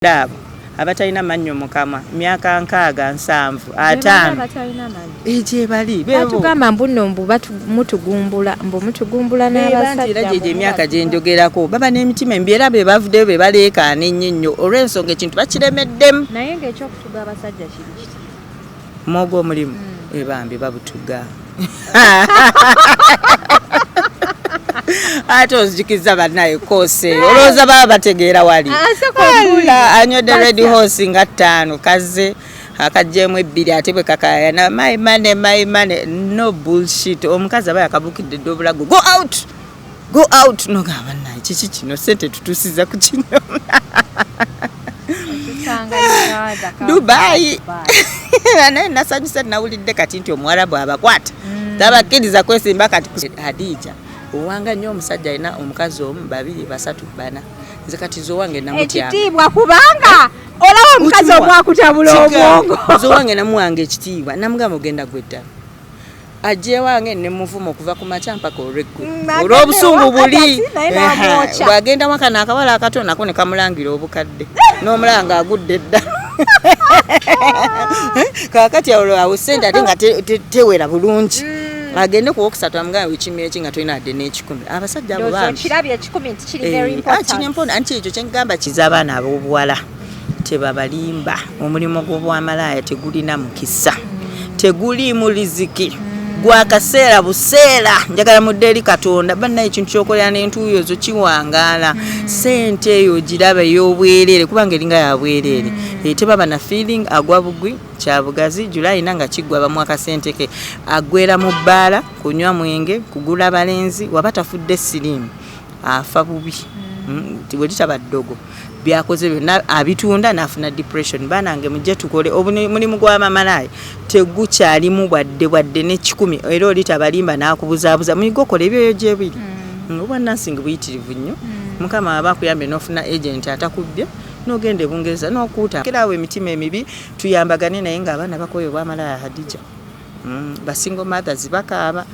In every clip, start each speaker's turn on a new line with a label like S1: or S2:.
S1: Dabo abatalina mannyo mukama myaka 6 7 5 eje bali bebo
S2: batugamba mbuno mbu mutugumbula n'abasajja
S1: jeje myaka je njogerako baba n'emitima embyera be bavudde be baleekaana ennyo olw'ensonga ekintu bakiremeddemu
S2: naye ng'ekyokutuga abasajja kiri kiti
S1: mwogo omulimu ebambi babutuga ate ozijukiza bannaye kose olowooza baba bategeera wali anywedde red horse nga 5 kaze akajjemu 2 ate bwe kakayana my money no bullshit omukazi aba yakabukidde dde obulago go out nogamba naye kiki kino sente tutuusiza ku kino Dubai naye nasanyusa nawulidde kati nti omuwarabu abakwata tabakkiriza kwesimba kati Hadija owanga nnyo omusajja alina omukazi omu 2 3 4 nze kati zo wange namutya
S2: ekitiibwa kubanga olaba omukazi omwakutabula obwongo
S1: zo wange namuwanga ekitiibwa namugamba ogenda gwedda ajje wange ne muvumo okuva ku machampa ko rekku olw'obusungu buli bwagenda waka nakawala akatona ko ne kamulangira obukadde n'omulanga agudde dda kakati awo sente ate nga tewera bulungi agende ku okusatu amugamba wikimi eki nga tolina adde n'ekikumi abasajja abo bambi
S2: kirabye ekikumi nti kiri very important
S1: kiri important anti ekyo kyengamba kiza abaana ab'obuwala tebabalimba omulimu gw'obwamalaaya tegulina mukisa teguli mu riziki gwa kaseera buseera njagala mudde eri Katonda bannaye ekintu kyokolera n'entuuyo zo kiwangaala sente eyo giraba ey'obwereere kubanga eringa ya bwereere tebaba na feeling agwa bugwi kyabugazi Julayina nga kiggwa bamu akasente ke agwera mu bbaala kunywa mwenge kugula balenzi waba tafudde sirimu afa bubi bwe litaba ddogo byakoze byonna abitunda n'afuna depression banange mujje tukole omulimu gw'amamalaaya tegukyalimu bwadde n'ekikumi era oli tabalimba n'akubuzaabuza muyigokola ebyoyo gye biri obwannansingi buyitirivu nnyo mukama aba akuyambe n'ofuna agent atakubbye n'ogenda ebungereza n'okuuta kiraawo emitima emibi tuyambagane naye ng'abaana bakoye obwamalaaya Hadija basingle mothers bakaaba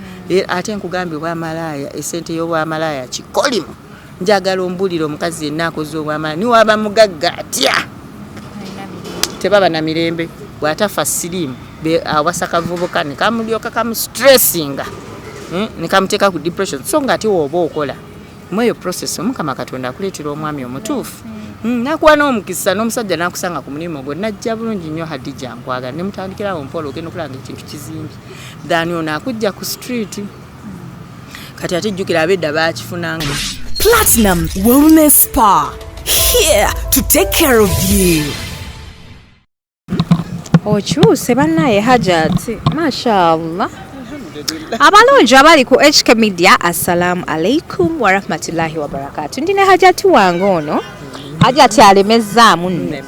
S1: ate nkugambye obwamalaaya esente y'obwamalaaya kikolimu njagala ombulira omukazi yenna akoze obwamalaaya niwaba mugagga atya tebaba na mirembe bw'atafa sirimu awasa kavubuka ne kamulyoka kamustressinga ne kamuteeka ku depression so nga ate wooba okola mweyo process omukama Katonda akuleetera omwami omutuufu nakuwa n'omukisa n'omusajja n'akusanga ku mulimu gwo najja bulungi nnyo Hadija nkwagala ne mutandikirawo mpola ogenda okulanga ekintu kizimbye dani ono akujja ku street kati ate jjukira abedda baakifunanga
S3: Platinum Wellness Spa, here to take care of you.
S2: Okyuse bannaye Hajati, mashallah. Abalungi abali ku HK Media, assalamu alaikum wa rahmatullahi wa barakatuh. Ndine Hajati wange ono. Hajati alemezaamu nne.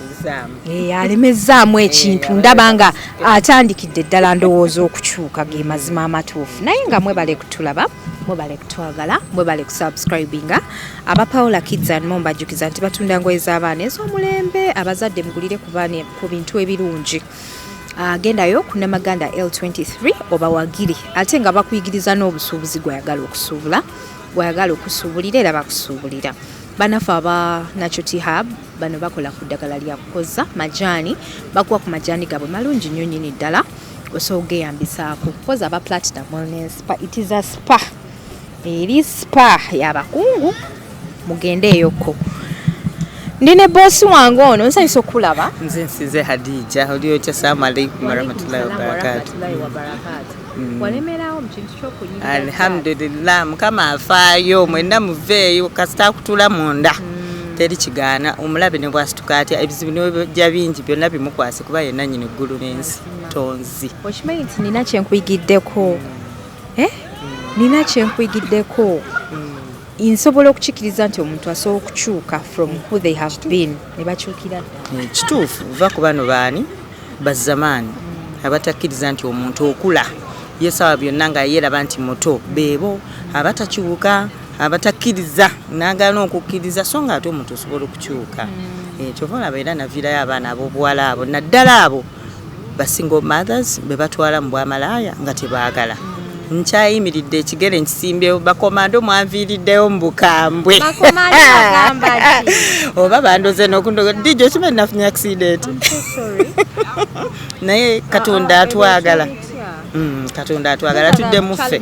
S2: Alemezaamu ekintu ndabanga atandikidde ddala ndowooza okukyuka ge mazima amatuufu naye nga mwebale kutulaba mwebale kutwagala mwebale kusubscribinga aba Paula Kids and Mom bajjukiza nti batunda ngoye z'abaana ez'omulembe abazadde mugulire ku bintu ebirungi gendayo ku Namaganda L23 oba wagiri ate nga bakuyigiriza n'obusuubuzi gwayagala okusuubulira era bakusuubulira banafa aba Natural Hub bano bakola ku ddagala lya kukoza majaani bakuwa ku majaani gabwe malungi nnyo nnyini ddala osobola yambisaako koza aba Platinum Wellness Spa it is a spa eri spa y'abakungu mugendeeyoko ndine bosi wange ono nsanyusa okulaba
S1: nze nsize Hadija oli otya assalamu alaikum warahmatullahi wabarakatuh
S2: walemerawo mu kintu ky'okunyirira
S1: alhamdulillah mukama afaayo mwenna muveeyo kasita akutula munda teri kigaana omulabe ne bwasituka atya ebizibu n'ebijja bingi byonna bimukwase kuba yenna nnyini eggulu n'ensi tonzi
S2: okimanyi nti nina kyenkuyigiddeko nina kyenkuyigiddeko nsobola okukikiriza nti omuntu asobola okukyuka from who they have been ne bakyukira
S1: kituufu va ku bano baani bazamaani abatakkiriza nti omuntu okula yesawa byonna nga yeeraba nti muto beebo abatakyuka abatakkiriza n'agaana okukkiriza so nga ate omuntu osobola okukyuka kyova olaba era naviirayo abaana ab'obuwala abo naddala abo basingle mothers be batwala mu bwamalaaya nga tebaagala nkyayimiridde ekigere nkisimbyewo bakomando mwanviiriddeyo mu bukambwe
S2: Bakomando bagamba ki?
S1: oba bandoze n'okundoga dijjo okimanyi nafunye accident naye Katonda atwagala Katonda atwagala tudde muffe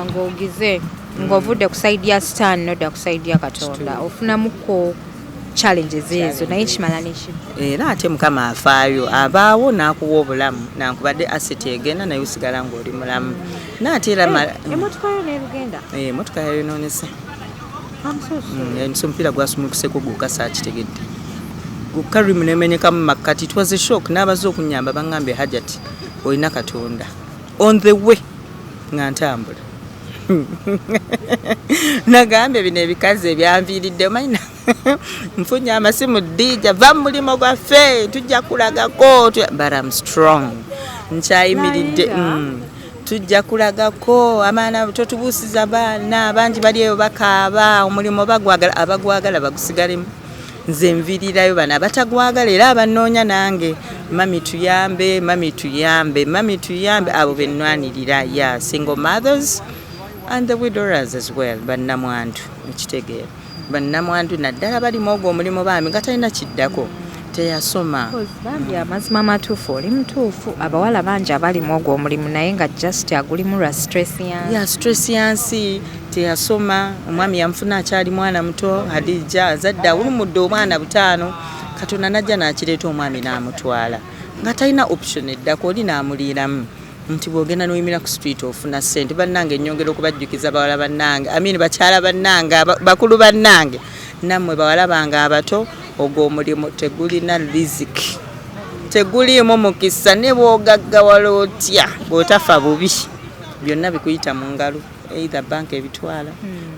S2: ng'ogize ng'ovudde kusaidia stan nodda kusaidia Katonda ofunamuko challenges ezo naye kimala nekimu
S1: era ate Mukama afaayo abaawo n'akuwa obulamu nankubadde asset egenda naye osigala ng'oli mulamu naate era
S2: emotoka yo n'erugenda
S1: emotoka yayonoonese omupiira gwasumukuseko gwokka saakitegedde gwokka rimu nemenyekamu makkati it was a shock n'abaze okunyamba baŋŋambye Hajati olina Katonda on the way nga ntambula nagambye bino ebikazi ebyanviiridde omanyi nfunye amasimu Dija va mu mulimo gwaffe tujja kulagako but I'm strong nkyayimiridde tujja kulagako amaana totubuusiza baana bangi bali eyo bakaaba omulimo bagwagala abagwagala bagusigalemu nze nviirirayo bano abatagwagala era abannoonya nange mami tuyambe mami tuyambe mami tuyambe abo bennwanirira ya single mothers and the widowers as well bannamwandu ekitegeera bannamwandu naddala balimu ogwo omulimu baami nga talina kiddako teyasoma
S2: bambi amazima matuufu oli mutuufu abawala bangi abalimu ogwo omulimu naye nga just agulimu lwa stress yansi teyasoma omwami yamufuna akyali mwana muto Hadija azadde awulumudde omwana butaano Katonda najja n'akireeta omwami n'amutwala nga talina option eddako oli n'amuliiramu nti bwogenda n'oyimira ku street ofuna ssente bannange ennyongera okubajjukiza bawala bannange bakyala bannange bakulu bannange nammwe bawala bange abato ogwo omulimu tegulina riziki teguliimu mukisa ne bw'ogaggawala otya bw'otafa bubi byonna bikuyita mu ngalo either bank ebitwala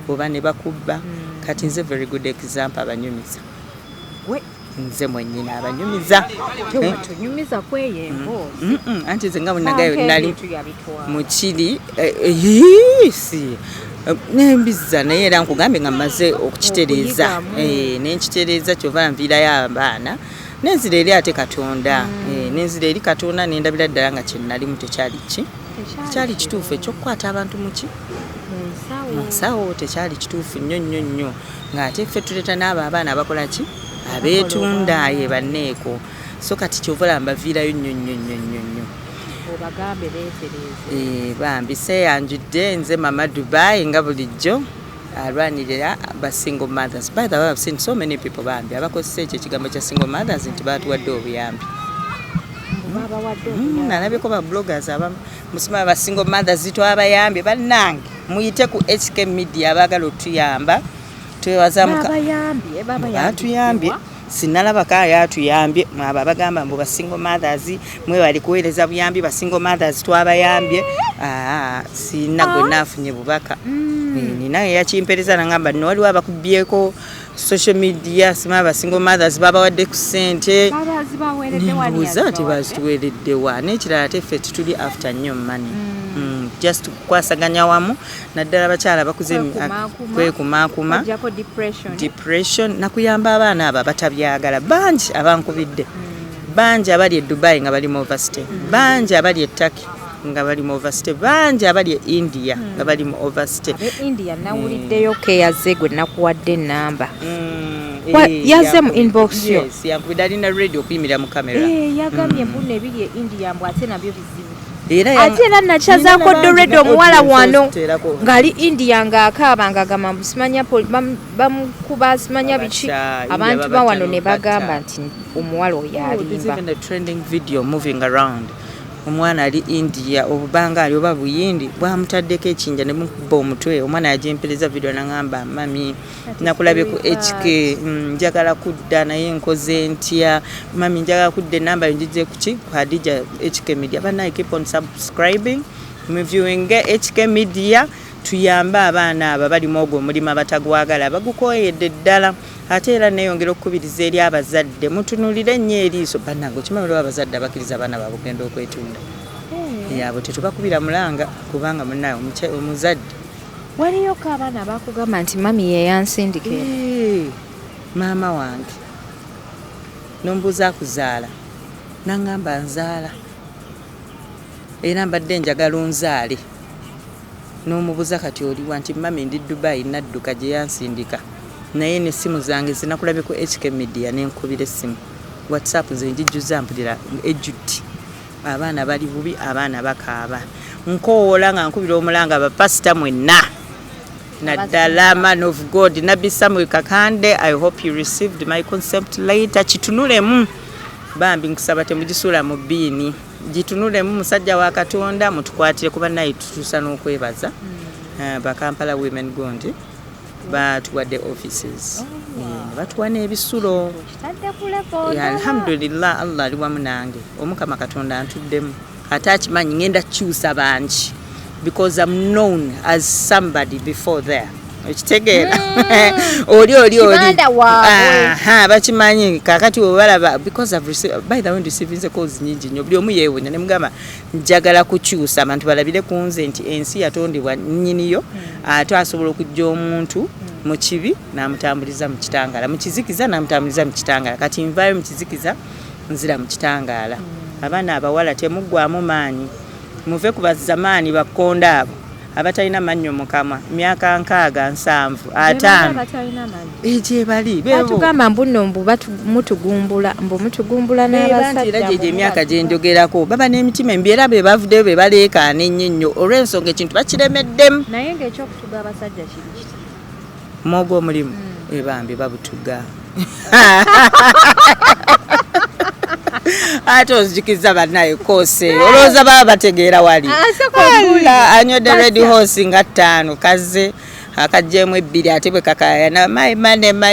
S2: oba ne bakubba kati nze very good example abanyumiza nze mwennyini abanyumiza tunyumiza kweyembo
S1: anti nze nga bwenagayo nali mukiri nembiza naye era nkugambye nga mmaze okukitereeza nenkitereeza kyova nviirayo abaana nenzira eri ate Katonda nenzira eri Katonda nendabira ddala nga kyenalimu tekyali kituufu ekyokukwata abantu muki munsawo tekyali kituufu nnyo ng'ate ffe tuleeta n'abo abaana abakola ki abeetunda ye banneeko so kati kyovola mbaviirayo nnyo
S2: obagambe beetereze
S1: bambi seeyanjudde nze mama Dubai nga bulijjo alwanirira ba single mothers. By the way, I've seen so many people bambi abakozesa ekyo ekigambo kya single mothers nti batuwadde obuyambi nalabeko ba bloggers abamu musima ba single mothers twabayambye bannange muyite ku HK Media abaagala otuyamba twewaza batuyambye sinalaba kaya atuyambye abo abagamba mbu ba single mothers mwe bali kuweereza buyambi ba single mothers twabayambye sina gwe nafunye bubaka ninaye yakimpereza nangamba no waliwo abakubyeko social media sima ba single mothers babawadde ku ssente babazibaweredde ati bazituweredde wa n'ekirala teffe tuli after nnyo money just kwasaganya wamu naddala bakyala bakuze kwekumakuma depression nakuyamba abaana abo batabyagala bangi abankubidde bangi abali e Dubai nga bali mu overstay bangi abali e Turkey nga bali mu overstay bangi abali e India nga bali mu overstay
S2: India nawuliddeyo ke yazze gwe nakuwadde namba yazze mu inbox yo
S1: yes yankubidalina radio okuyimira mu kamera
S2: yagambye mbune ebiri e India mbu ate nabyo bizibu ate era nakyazaako Doredi omuwala wano ngali India ng'akaaba ng'agamba mbu simanya bamukuba simanya biki abantu bawano ne bagamba nti omuwala oyo alimba
S1: trending video moving around omwana ali India obubangali oba buyindi bwamutaddeko ekinja ne mukuba omutwe omwana yajempereza video nangamba mami nakulabye ku HK njagala kudda naye nkoze ntya mami njagala kudda enamba yonjije kuki ku Hadija HK Media bana keep on subscribing viewing HK Media tuyamba abaana aba bali mogwo mulima batagwagala bagukoyedde ddala ate era neyongera okubiriza eri abazadde mutunulire nnyo eriiso bannange kimabiro abazadde abakiriza abaana baabwe okugenda okwetunda yabo tetubakubira mulanga kubanga munnaye omuzadde
S2: waliyo ko abaana bakugamba nti mami yeyansindike
S1: maama wange nombuuza akuzaala nangamba nzaala era mbadde njagala onzaale n'omubuza kati oliwa nti mami ndi Dubai nadduka gye yansindika naye n'essimu zange zinakulabye ku HK Media n'enkubira essimu WhatsApp ze njijjuza mpulira ejjudde abaana bali bubi abaana bakaaba nkoowola nga nkubira omulanga bapasita mwenna naddala man of God Nabbi Samuel Kakande. I hope you received my concept later. Kitunulemu bambi nkusaba temugisuula mu bbiini gitunulemu musajja wa Katonda mutukwatire kuba naye tutuusa n'okwebaza ba Kampala Women Gondi batuwadde offices batuwa n'ebisulo alhamdulillah Allah ali wamu nange omukama Katonda antuddemu ate akimanyi ngenda kukyusa bangi because I'm known as somebody before there. Ekitegeera oli bakimanyi kakati obalaba because I've received by the way receiving the calls nyingi nnyo buli omu yeewunya ne mugamba njagala kukyusa abantu balabire ku nze nti ensi yatondebwa nnyiniyo ate asobola okujja omuntu mu kibi n'amutambuliza mu kitangaala mu kizikiza n'amutambuliza mu kitangaala kati nvaayo mu kizikiza nzira mu kitangaala abaana abawala temuggwamu maanyi muve ku bazamaani bakonda abo abatalina mannyo mukama myaka 6 7 5 bali bebo
S2: batugamba mbuno mbu mutugumbula n'abasajja
S1: gye emyaka gye njogerako baba n'emitima embyera be bavuddeyo be baleekaana ennyo olw'ensonga ekintu bakiremeddemu
S2: naye ng'ekyokutuga abasajja kiri
S1: mwogo omulimu ebambi babutuga ate ozijukiza bannaye kose olowooza baba bategeera wali anywedde red horse nga 5 kaze akajjemu 2 ate bwe kakayana my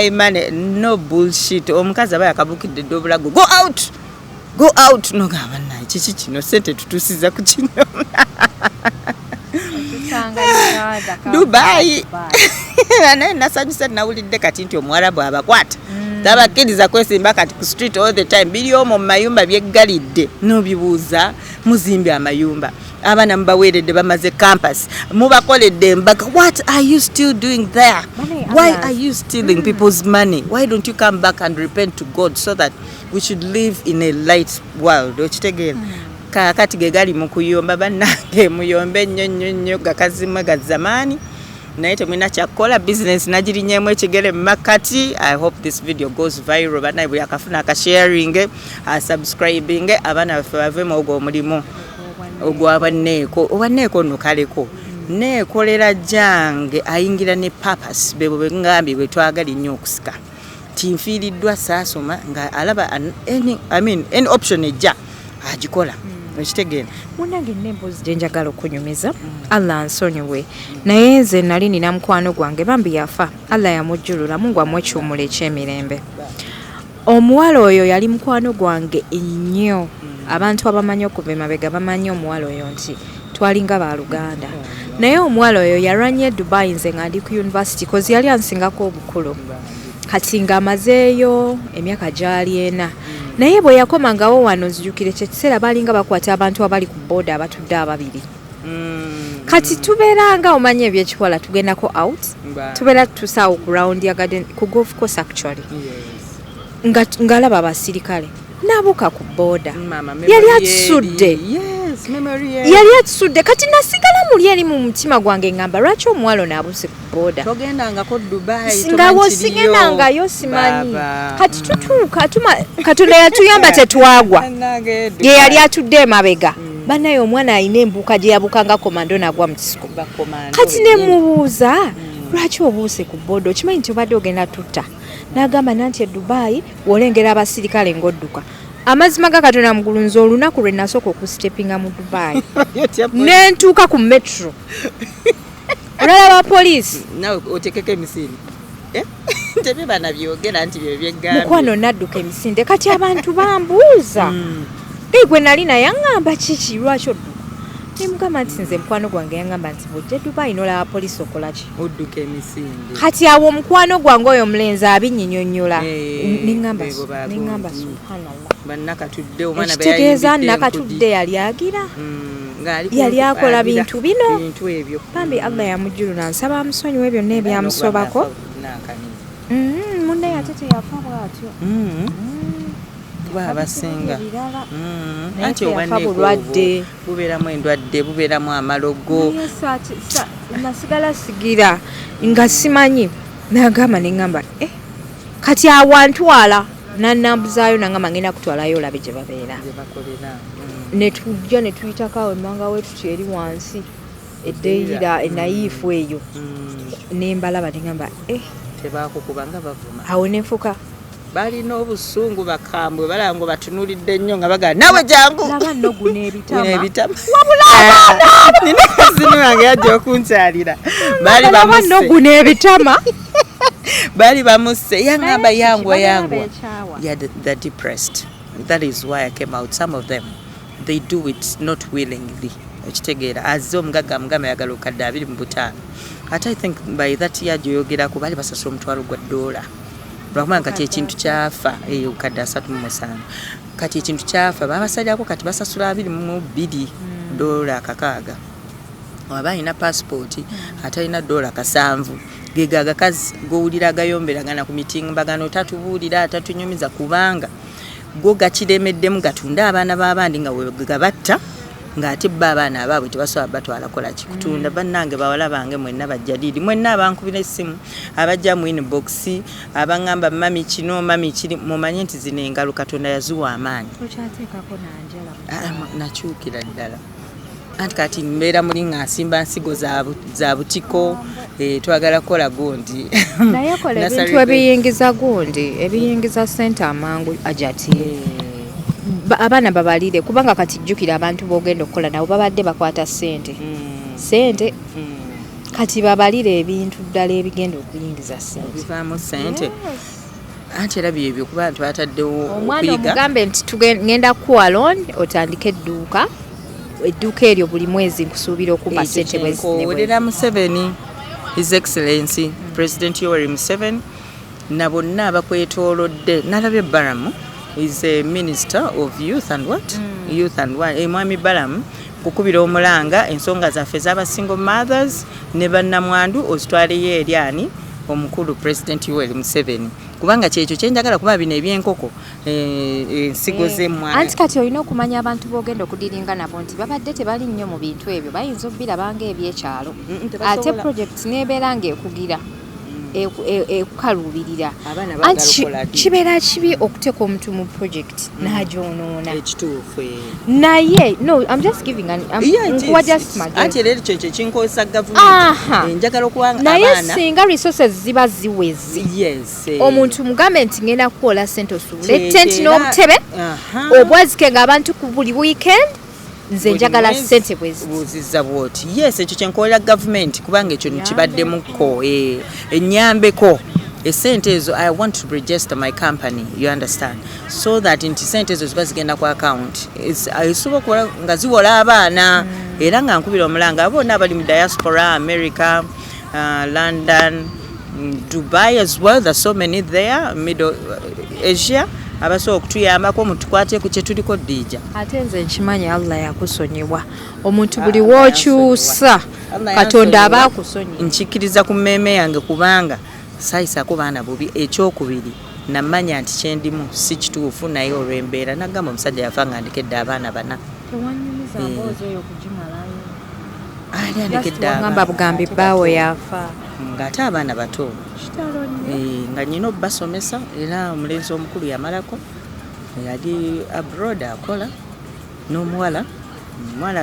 S1: money no bullshit omukazi aba yakabukidde dde obulago go out nogamba naye kiki kino sente tutuusiza ku kino Dubai naye nasanyusa nawulidde kati nti Omwarabu abakwata tabakkiriza kwesimba kati ku street all the time biri omwo mu mayumba byeggalidde n'obibuuza muzimbye amayumba abaana mubaweeredde bamaze campus mubakoledde embaga what are you still doing there why are you stealing people's money why don't you come back and repent to God so that we should live in a light world okitegeera kakati ge gali mu kuyomba bannange muyombe nnyo gakazimwe ga zamaani naye temulina kyakukola business nagirinnyemu ekigere mu makati. I hope this video goes viral banaye buli akafuna akasharing asubscribing abaana baffe bave mu ogwo omulimu ogw'abanneeko obanneeko nno kaleko neekolera jange ayingira ne purpose bebo bengambye bwe twagala nnyo okusika tinfiiriddwa saasoma nga alaba any option ejja agikola ekitegeera
S2: munange nembuzi gye njagala okunyumiza Allah ansonyiwe naye nze nali nina mukwano gwange bambi yafa Allah yamujjulula Mungu amwekyumula ekyemirembe omuwala oyo yali mukwano gwange ennyo abantu abamanyi okuva emabega bamanyi omuwala oyo nti twalinga baluganda naye omuwala oyo yarwanye Dubai nze nga ndi ku university kozi yali ansingako obukulu kati nga amazeeyo emyaka gyali ena naye bwe yakomangawo wano nzijukire kyekiseera balinga bakwata abantu abali ku boda abatudde ababiri kati tubeeranga omanye ebyekiwala tugendako out tubeera tusaawo ku round ya garden ku golf course actually ngalaba abasirikale nabuka ku boda yali atusudde yali atusudde kati nasigala muli eri mu mutima gwange ngamba lwaki omuwalo naabuse ku boda
S1: togendangako Dubai
S2: ngawo sigendangayo simanyi kati tutuuka Katonda yatuyamba tetwagwa ye yali atudde emabega bannaye omwana alina embuuka gye yabukanga komando nagwa mu kisiko kati ne mubuuza lwaki obuuse ku boda okimanyi nti obadde ogenda tutta n'agamba nanti e Dubai wolengera abasirikale ng'odduka amazima ga Katonda mugulunza olunaku lwe nasooka okusitepinga mu Dubai nentuuka ku metro olala poliisi
S1: nawe otekeko emisinde tebye bana byogera nti bye byegambye
S2: mukwano nadduka emisinde kati abantu bambuuza gwe nali naye yaŋŋamba kiki lwaki odduka nemugamba nti nze mukwano gwange yaŋŋamba nti bw'ojja Dubai n'olaba poliisi okola ki
S1: odduka emisinde
S2: kati awo omukwano gwange oyo omulenzi abinnyinnyonnyola neŋŋamba subhanallah
S1: bannakatudde omwana
S2: ekitegeeza nakatudde yali agira yali akola bintu bino bambi Allah yamujjulula nsaba amusonyiwe byonna ebyamusobako munnaye ate teyafa bw'atyo
S1: kuba abasinga
S2: Naye
S1: anti
S2: yafa
S1: obwanneeko
S2: bulwadde.
S1: bubeeramu endwadde bubeeramu amalogo
S2: nasigala sigira nga simanyi nagamba neŋŋamba kati awantwala nanambuzaayo nangamba ngenda kutwalayo olabe gye babeera
S1: gye bakolera
S2: ne tujja ne tuyitako emmanga wetu kyeri wansi eddeeyira enayiifu eyo ne mbalaba neŋŋamba
S1: tebaakukuba nga bavuma
S2: awo nenfuka
S1: balina obusungu bakambwe balaba ngo batunuulidde nnyo nga bagaa nawe jangu
S2: laba nno guno ebitama
S1: nina kazini wange yajja okunkyalira
S2: laba nno guno ebitama
S1: bali bamusse yaŋŋamba yangwa they're depressed. That is why I came out. Some of them they do it not willingly ekitegeera azze omugagga amugamba yagala okadde 25 ate I think by that year gyoyogerako bali basasula omutwalo gwa $1 lwakumanya kati ekintu kyafa okadde 35 kati ekintu kyafa babasalyako kati basasula $22 akakaaga waba alina passport ate alina $7 gega agakazi gowulira agayomberagana ku mitimbagano tatubuulira tatunyumiza kubanga go gakiremeddemu gatunda abaana b'abandi nga wegabatta ng'ate bba abaana abaabwe tebasobola batwala kola kikutunda bannange bawala bange mwenna bajjadidi mwenna abankubira essimu abajja mu inbox abangamba mami kino mami kiri mumanye nti zino engalo Katonda yaziwa amaanyi nakyukira ddala anti kati mbeera muli ng'asimba nsigo za butiko twagala kola gundi
S2: naye kola ebintu ebiyingiza gundi ebiyingiza ssente amangu ajati abaana babalire kubanga kati jjukira abantu bogenda okukola nabo babadde bakwata ssente kati babalire ebintu ddala ebigenda okuyingiza ssente
S1: bivaamu ssente anti era byebyo kuba abantu bataddewo
S2: omwana omugambe nti ngenda kuwa loan otandike edduuka eryo buli mwezi nkusuubira okuba ssente
S1: bweziwerera Museveni His Excellency President Yoweri Museveni na bonna abakwetoolodde nalabye Baramu is a Minister of Youth and what? Youth and what? Mwami Baramu kukubira omulanga ensonga zaffe z'aba single mothers ne bannamwandu ozitwaleyo eryani omukulu President Yoweri Museveni kubanga kyekyo kyenjagala kuba bino ebyenkoko ensigo z'emmwana
S2: anti kati olina okumanya abantu bogenda okudiringa nabo nti babadde tebali nnyo mu bintu ebyo bayinza obbirabanga ebyekyalo ate project nebeera ng'ekugira ekukaluubirira anti kibeera kibi okuteeka omuntu mu project n'agyonoona
S1: ekituufu
S2: naye no I'm just giving nkuwa just
S1: anti rero kyekyo kinkozesa gavumenti njagala okuwanga abaana
S2: naye singa resources ziba ziweze omuntu mugambe nti ngenda kukola ssente osuubule tenti n'obutebe obwazike ng'abantu ku buli weekend nze njagala ssente
S1: bwezizza bwoti yes ekyo kyenkolera gavumenti kubanga ekyo kibaddemukko ennyambeko esente ezo I want to register my company you understand so that nti sente ezo ziba zigenda ku account esobola okuba nga ziwola abaana era nga nkubira omulanga abonna abali mu diaspora America London Dubai as well there's so many there Middle Asia abasobola okutuyambako mutukwate ku kye tuliko ddijja
S2: ate nze nkimanya Allah yakusonyiwa omuntu buli w'okyusa Katonda aba akusonyiwa
S1: nkikiriza ku mmeeme yange kubanga saayisako baana bubi ekyokubiri namanya nti kyendimu si kituufu naye olw'embeera nagamba omusajja yafa nga andikedde abaana 4 ali andikedde
S2: ngamba bugambi bbaawe yafa
S1: ng'ate abaana bato nga nyina obbasomesa era omulenzi omukulu yamalako yali abroad akola n'omuwala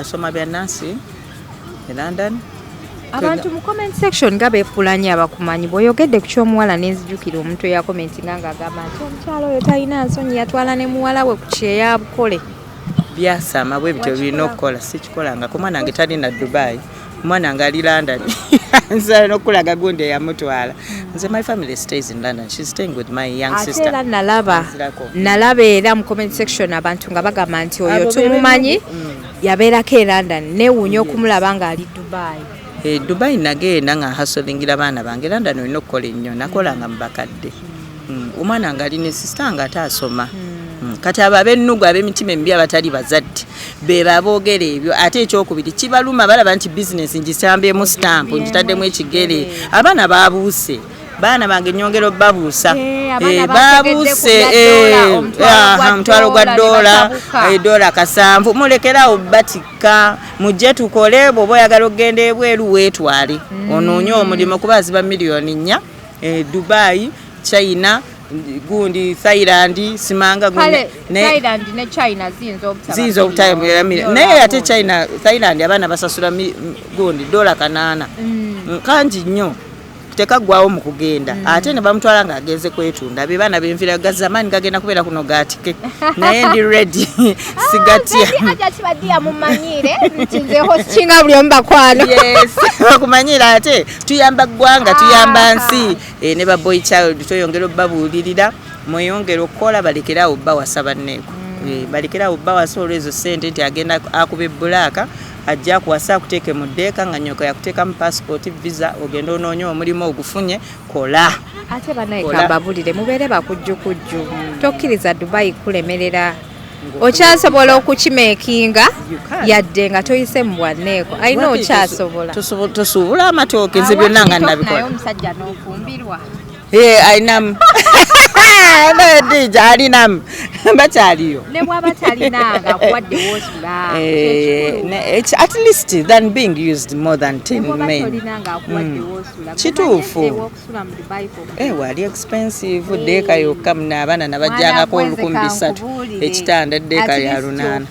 S1: asoma bya nansi e London
S2: abantu mu comment section nga beefulanye abakumanyi bw'oyogedde ku ky'omuwala n'enzijukira omuntu eyakomenti nga agamba nti omukyalo oyo talina nsonyi yatwala ne muwala we ku kyeya bukole
S1: byasama bwe bityo birina okukola sikikolanga ku mwana wange tali na Dubai mwana wange ali London nzala n'okulaga gundi eyamutwala nze my family stays in London she's staying with my young sister
S2: ate nalaba era mu comment section abantu nga bagamba nti oyo tumumanyi yabeerako e London neewuunya okumulaba ng'ali Dubai
S1: Dubai nagenda nga hasolingira abaana bange London olina okukola ennyo nakolanga mu bakadde omwana nga ali ne sister nga ate asoma kati abo ab'ennugu ab'emitima embi abatali bazadde be baboogera ebyo ate ekyokubiri kibaluma balaba nti bizinesi ngisambyemu stamp ngitaddemu ekigere abaana baabuuse baana bange nyongero babuusa
S2: babuuse
S1: omutwalo gwa dola dola 7 mulekerawo batikka mujje tukole bw'oba oyagala okugenda ebweru weetwale onoonye omulimu kuba ziba miliyoni 4 Dubai China gundi Thailand simanga
S2: Thailand ne China
S1: zinzo obutayambira naye ate China Thailand abaana basasula gundi dola 8 kanji nnyo tekagwawo mu kugenda ate ne bamutwala ng'ageze kwetunda be baana b'envira ga zamani gagenda kubeera kuno gatike naye ndi ready sigatya
S2: aja kibadia mumanyire ntinzeho kinga buli ombakwano
S1: yes bakumanyira ate tuyamba ggwanga tuyamba nsi ne ba boy child toyongera obbabuulirira mweyongera okukola balekerawo obbawasa banneeko balekerawo obbawasa olwezo ssente nti agenda akube bbulaaka ajja kuwasa akuteeke mu ddeeka nga nnyoko yakuteeka mu passport visa ogenda onoonye omulimu ogufunye kola
S2: ate banaye kambabulire mubeere bakujjukujju tokkiriza Dubai kulemerera okyasobola okukimeekinga yadde nga toyise mu bwanneeko ayina okyasobola
S1: tosuubula amatooke nze byonna nga nabikola
S2: omusajja n'ofumbirwa
S1: ayinamu Dija alinamu bakyaliyo
S2: ne bw'aba talinanga akuwadde w'osula
S1: at least than being used more than 10 men kituufu wali expensive deeka yokka munaabana nabajjangako 13,000 ekitanda deeka lya 8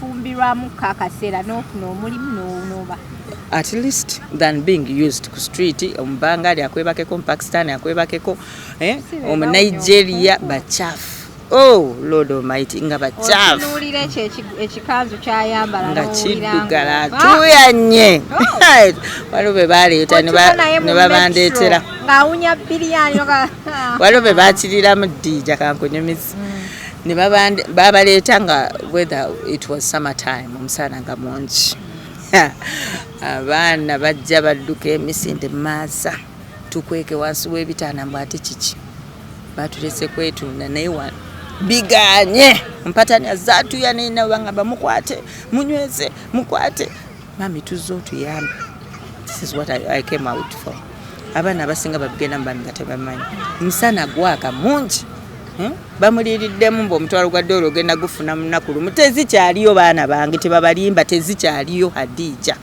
S1: at least than being used ku street omubangali akwebakeko Pakistan akwebakeko Nigeria bachafu Lord Almighty nga bachafu
S2: tunulira ekikanzu kyayambala
S1: nga kiddugala tuyanye waliwo be baleeta ne babandeetera
S2: ng'awunya biliyani
S1: waliwo be bakiriramu Dija kankunyumizi ne babaleeta nga whether it was summer time omusana nga mungi abaana bajja badduka emisinde maasa tukweke wansi w'ebitaana mbw ate kiki batulese kwetunda naye biganye mpatani azatuya nina bangamba mukwate munyweze mukwate mami tuzo tuyambe. This is what I came out for. Abaana abasinga babigenda mbanga tebamanyi musana gwaka mungi bamuliiriddemu mb'omutwalo gwa dola ogenda gufuna munakulu mutezikyaliyo baana bange tebabalimba tezikyaliyo Hadija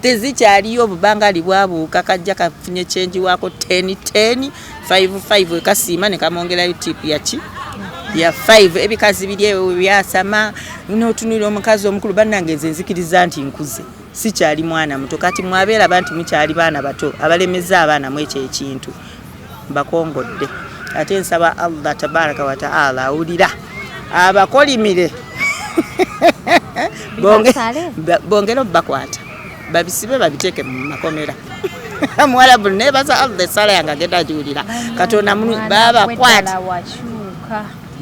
S1: tezikyaliyo bubangali bwabuuka kajja kafunye change wako 10 5 ekasiima ne kamongerayo tip ya 5 ebikazi biri ewe byasama n'otunulira omukazi omukulu bannange nze nzikiriza nti nkuze sikyali mwana muto kati mwabeera bantu mukyali baana bato abalemeza abaana mu ekyo ekintu mbakongodde ate nsaba Allah tabaraka wa taala awulira abakolimire bongera bakwata babisibe babiteeke mu makomera Mwarabu nebaza Allah sala yanga genda jiwulira katonda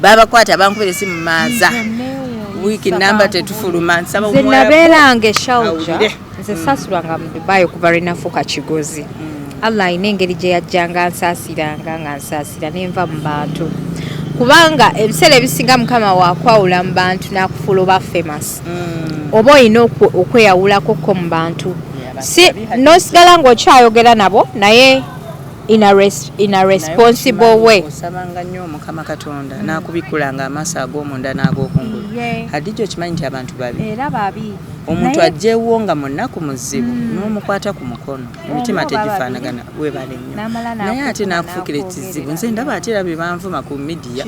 S1: babakwata bankubira simu maaza wiki namba tetufuluma nsaba
S2: Mwarabu nabeerange Shauja nze sasulanga mu Dubai okuva Rinafuka Kigozi Allah ine engeri gye yajjanga nsaasiranga nga nsaasira nenva mu bantu kubanga ebiseera ebisinga Mukama wakwawula mu bantu n'akufuula oba famous oba olina okweyawulako ko mu bantu si nosigala ng'okyayogera nabo naye in a responsible way
S1: osabanga nnyo Mukama Katonda n'akubikulanga amaaso ag'omunda n'ag'okungulu Hadija okimanyi nti abantu babi
S2: era babi
S1: omuntu ajjeewo nga munaku muzibu n'omukwata ku mukono emitima tegifaanagana webale nnyo naye ate n'akufuukira ekizibu nze ndaba ate era bye banvuma ku midiya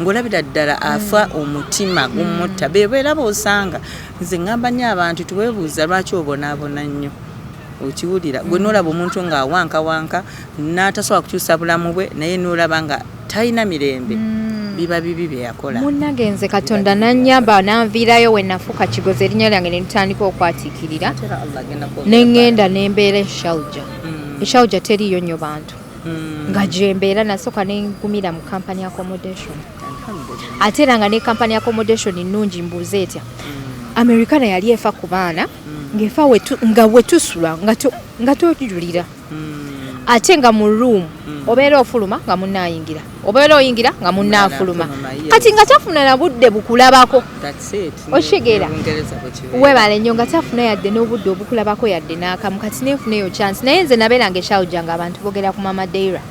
S1: ng'olabira ddala afa omutima gumutta beera boosanga nze ngamba nnyo abantu tuweebuuza lwaki obonaabona nnyo okiwulira gwe n'olaba omuntu ng'awankawanka n'atasobola kukyusa bulamu bwe naye n'olaba nga talina mirembe biba bibi bye yakola
S2: munnange nze Katonda nannyamba nanviirayo we nafuuka Kigozi erinnya lyange ne litandika okwatiikirira ne ŋŋenda ne mbeera Eshauja teriyo nnyo bantu nga gye mbeera nasooka ne ngumira mu company accommodation ate era nga ne company accommodation nnungi mbuuze etya Americana yali efa ku baana ng'efa nga wetusula nga tojulira ate nga mu room obeera ofuluma nga munnaayingira obeera oyingira nga munnaafuluma kati nga tafuna na budde bukulabako okitegeera webale nnyo nga tafuna yadde n'obudde obukulabako yadde n'akamu kati neefuneyo chance naye nze nabeeranga Eshauja nga abantu boogera ku Mama Deira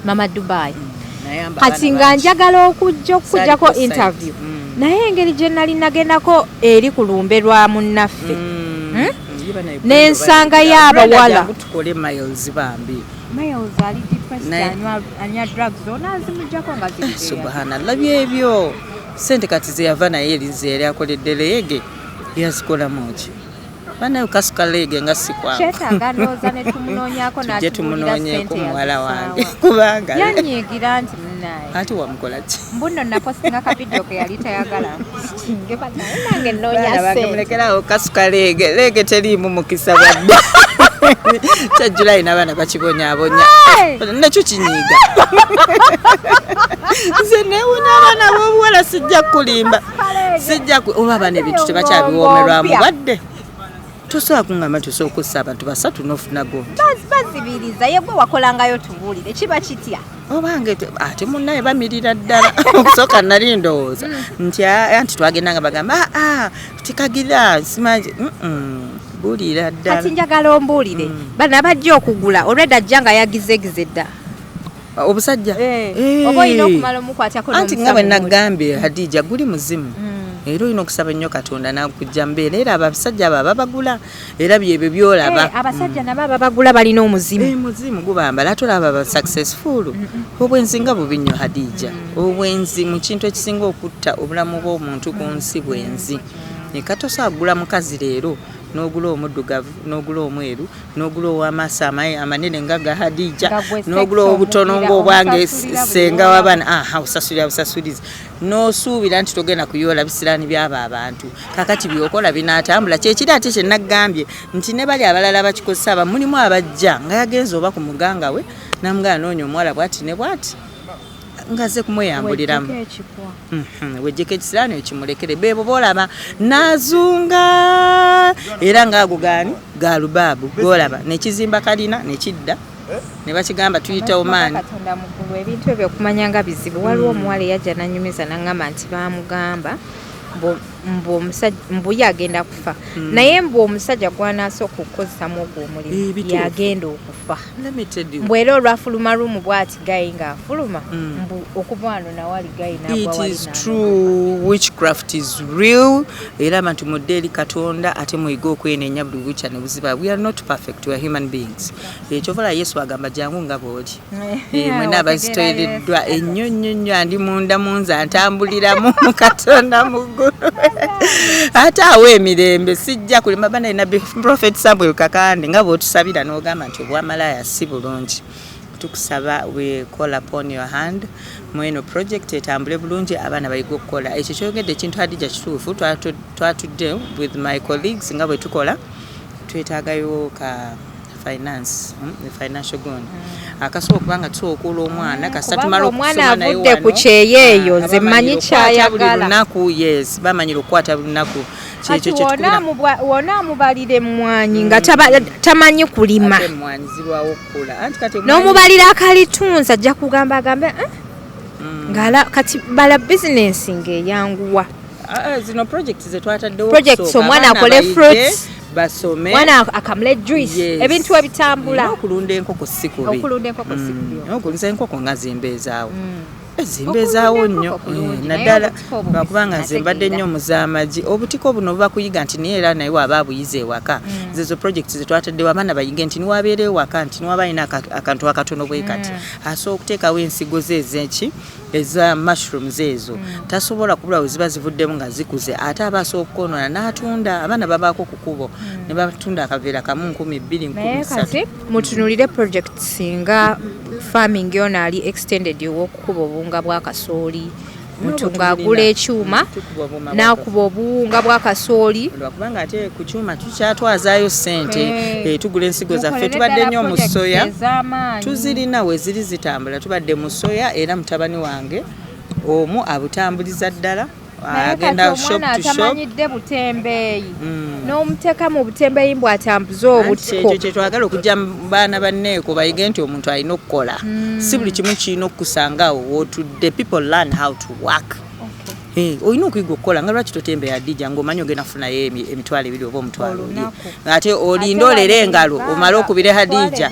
S2: mama Dubai kati nga njagala okujjako interview naye engeri gye nali nagendako eri ku lumbe lwa munnaffe n'ensanga y'abawala
S1: tukole miles bambi
S2: Miles ali depressed anya drugs onazimujjako nga ziri
S1: subhanallah byebyo sente kati ze yava naye erinze yali akoledde leege yazikola muki bana ukasuka leege nga sikwa
S2: kyetaaga ndowooza ne tumunoonyako
S1: tumunoonyeeko muwala wange kubanga
S2: yanyiigira nti munaye
S1: ati wamukola ki
S2: mbuno napostinga kavidiyo ke yali tayagala nge nange nnoonya
S1: mulekerawo kasuka leege teriimu mukisa bwadde kya July n'abaana bakibonyaabonya nakyo kinyiiga nze neewuna abaana b'obuwala sijja kulimba oba abaana ebintu tebakyabiwoomerwamu badde tosobola kuŋŋamba tusobola okussa abantu basatu n'ofuna gondi
S2: bazibiriza ye gwe wakolangayo tubuulire kiba kitya
S1: obange ate munnaye bamirira ddala okusooka nali ndowooza nti anti twagendanga bagamba tikagira simanyi buulira ddala
S2: kati njagala ombuulire bana bajja okugula olwedda ajja nga yagizegize dda
S1: obusajja
S2: oba olina okumala omukwatako
S1: anti nga bwe naggambye Hadija guli muzimu era olina okusaba ennyo Katonda n'akujja mbeera era abasajja abo ababagula era byebyo byolaba
S2: abasajja nabo ababagula balina omuzimu
S1: muzimu gubambala tolaba ba successful obwenzi nga bubi nnyo Hadija obwenzi mu kintu ekisinga okutta obulamu bw'omuntu ku nsi bwenzi ekatosa agula mukazi leero n'ogula omuddugavu n'ogula omweru n'ogula ow'amaaso amanene nga ga Hadija n'ogula obutono ng'obwange senga w'abaana osasulira busasulizi n'osuubira nti togenda kuyoola bisiraani by'abo abantu kakati byokola binaatambula kyekiri ate kye naggambye nti ne bali abalala bakikozesa aba mulimu abajja nga yagenza oba ku muganga we namugala noonya omuwala bwati ne bwati ngaze kumweyambuliramu wejjeko ekisiraani ekimulekere beebo boolaba n'azunga era ngaago gaani ga lubaabu golaba nekizimba kalina nekidda ne bakigamba tuyita omaani
S2: Katonda muggulu ebintu ebyo okumanya nga bizibu waliwo omuwala eyajja nanyumiza naŋŋamba nti baamugamba mbu yagenda kufa naye mbu omusajja gwanasooka okukozesamu ogwo omulimu yagenda okufa mbw era olwafuluma rumu bwati gayi ng'afuluma mbu okuva wano nawali gayi
S1: it is true witchcraft is real era abantu mudde eri Katonda ate muyiga okwenenya buli bukya ne buziba we are not perfect we are human beings ekyovala Yesu agamba jangu nga bw'oli mwena abazitoyereddwa ennyo nnyo andi munda munza ntambuliramu Katonda muggulu ate awo emirembe sijja kulima bana ina Prophet Samuel Kakande nga bw'otusabira n'ogamba nti obwamalaya si bulungi tukusaba we call upon your hand mweno project etambule bulungi abaana bayiga okukola ekyo kyogedde ekintu Hadija kituufu twatudde with my colleagues nga bwe tukola twetaagayo ka finance financial goal akasobola kubanga tusobola omwana kasita tumala
S2: okusoma naye avudde ku kyeyeeyo nze mmanyi kyayagala
S1: lunaku yes bamanyira okukwata lunaku
S2: kyekyo kyekukira wona amubalire mmwanyi nga tamanyi kulima
S1: emmwanyi zirwawo okukula anti kati
S2: n'omubalira akalitunza ajja kugamba agambe ngala kati bala bizinensi ng'eyanguwa
S1: zino project zetwataddewo
S2: projects omwana akole fruits
S1: basome
S2: mwana akamule juice ebintu ebitambula
S1: okulunda enkoko si kubi okulunda enkoko nga zimbeezaawo zimbezaawo nnyo naddala lwakubanga nze mbadde nnyo muzaamagi obutiko buno buba kuyiga nti naye era naye waba abuyize ewaka zezo projects zetwataddewo abaana bayige nti niwabeera ewaka nti niwaba alina akantu akatono bwe kati asobola okuteekawo ensigo ze ez'eki eza mushrooms ezo tasobola kubula we ziba zivuddemu nga zikuze ate aba asobola okukoonona n'atunda abaana babaako ku kubo ne batunda akaveera kamu 2,000
S2: kati mutunulire projects nga farming yono ali extended ow'okukuba obuwunga bwa kasooli mutunga agula ekyuma n'akuba obuwunga bwa kasooli
S1: lwakubanga ate ku kyuma tukyatwazaayo ssente tugula ensigo zaffe tubadde nnyo mu soya tuzirina we ziri zitambula tubadde mu soya era mutabani wange omu abutambuliza ddala agenda shop to shop
S2: atamanyidde butembeeyi n'omuteeka mu butembeeyi mbw atambuza obutiko
S1: ekyo kyetwagala okujja baana banneeko bayige nti omuntu alina okukola si buli kimu kirina okukusangaawo wotudde people learn how to work olina okuyiga okukola nga lwaki totembe Hadija ng'omanyi ogenda kufunayo emitwalo 2 oba omutwalo 2 ate olinda olera engalo omale okubire Hadija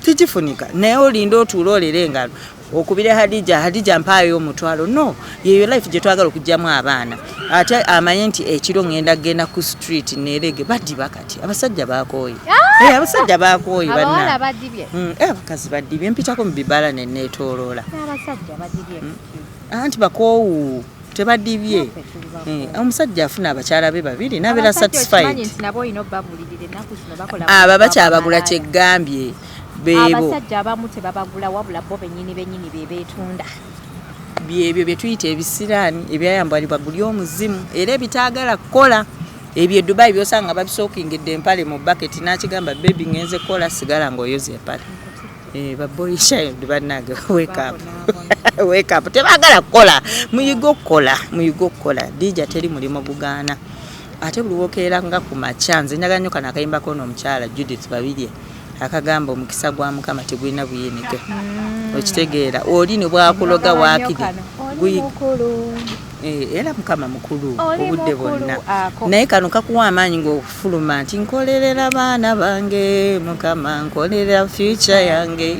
S1: tikifunika naye olinda otuula olera engalo okubire Hadija mpaayo omutwalo no yeyo life gye twagala okugyamu abaana ate amanye nti ekiro ngenda ku street nerege baddiba kati abasajja bakooye abasajja bakooye
S2: abawala badibye
S1: abakazi badibye mpitako mu bibala neneetooloola
S2: abasajja badibye
S1: anti bakoowu tebadibye omusajja afuna abakyala be babiri nabeera satisfied abo bakyabagula kyeggambye bebo
S2: abasajja abamu tebabagula wabula bo bennyini bebeetunda
S1: byebyo bye tuyita ebisiraani ebyayambwalibwa buli omuzimu era ebitaagala kukola ebyo Dubai byosanga babisookingidde empale mu bucket n'akigamba baby ngenze kukola sigala ng'oyoza empale baboyisha bannange wake up tebaagala kukola muyiga okukola Dija teri mulimo gugaana ate buli wokeera nga ku makya nze njagala nnyo kano akayimbako n'omukyala Judith Babirye akagamba omukisa gwa Mukama tegulina buyinike okitegeera oli ne bwakuloga waakiri era Mukama mukulu obudde bwonna naye kano kakuwa amaanyi ng'okufuluma nti nkolerera baana bange Mukama nkolerera future yange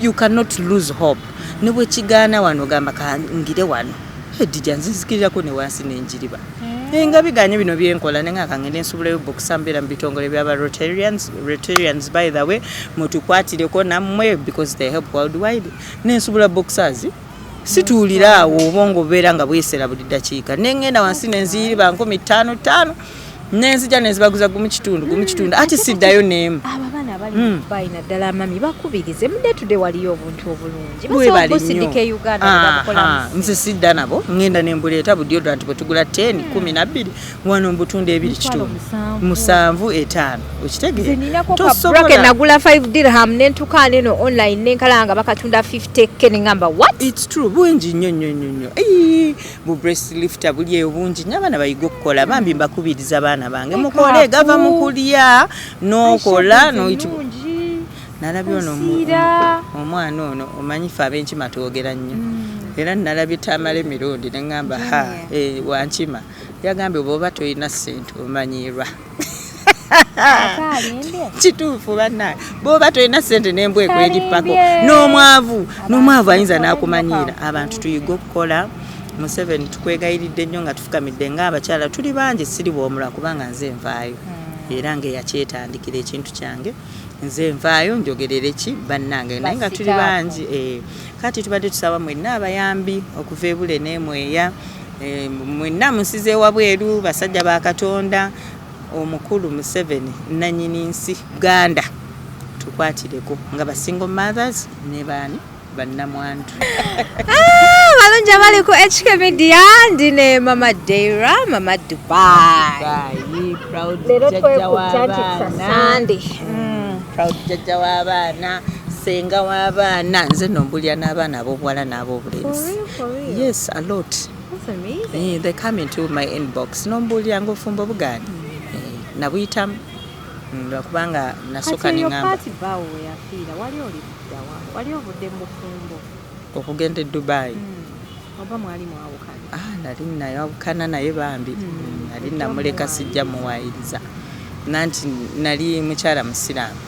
S1: you cannot lose hope ne bwe kigaana wano gamba kangire wano Dija nzizikirirako ne wansi n'enjiriba nga biganye bino byenkola nenga kangende nsubulayo bokusambira mu bitongole by'aba Rotarians by the way mutukwatireko nammwe because they help worldwide nensubula boxers situulira awo obongo beera nga bwesera buli dakiika nengenda wansi nenziyiriba 5,500 nenzija nezibaguza gumu kitundu ati siddayo neemu
S2: abaana abali bayina ddala mami bakubirize mudde tudde waliyo obuntu obulungi
S1: busindike
S2: Uganda
S1: nze sidda nabo ngenda nembuleeta budeodorant bwe tugula 10 12 wano mbutunda 2 kitundu 7 okitegeera
S2: nagula 5 dirham nentuka neno online nenkalanga bakatunda 50k nengamba what
S1: it's true bungi nnyo bu breast lifter buli obungi n'abaana bayiga okukola bambi mbakubiriza abaana bange mukole gava mukulya nokola nalabye ono omwana ono omanyi fe ab'enkima twogera nnyo era nalabye tamala emirundi neŋŋamba wankima yagambye bw'oba tolina ssente omanyirwa kituufu bannange bw'oba tolina ssente n'embwa ekwerippako n'omwavu ayinza n'akumanyiira abantu tuyiga okukola Museveni tukwegayiridde nnyo nga tufukamidde ng'abakyala tuli bangi siri bw'omulwa kubanga nze nvaayo era ngaeyakyetandikira ekintu kyange nze nvaayo njogerere ki bannange naye nga tuli bangi kati tubadde tusaba mwenna abayambi okuva ebule n'emweya mwenna musize wabweru basajja ba Katonda omukulu Museveni nannyini nsi Uganda tukwatireko nga basingle mothers ne baani bannamwandu
S2: balungi abali ku HK Media ndine Mama Deira Mama Dubai lero
S1: proud jajja w'abaana senga w'abaana nze nombulya n'abaana ab'obuwala n'ab'obulenzi yes a lot.
S2: That's amazing.
S1: They come into my inbox nombulya ng'ofumba bugaani nabuyitamu lwakubanga nasooka ningamba
S2: wali ovudde mu bufumbo
S1: okugenda e Dubai
S2: oba mwali mwawukana
S1: nali nayawukana naye bambi nali namuleka sijja muwaayiriza nanti nali mukyala musiraamu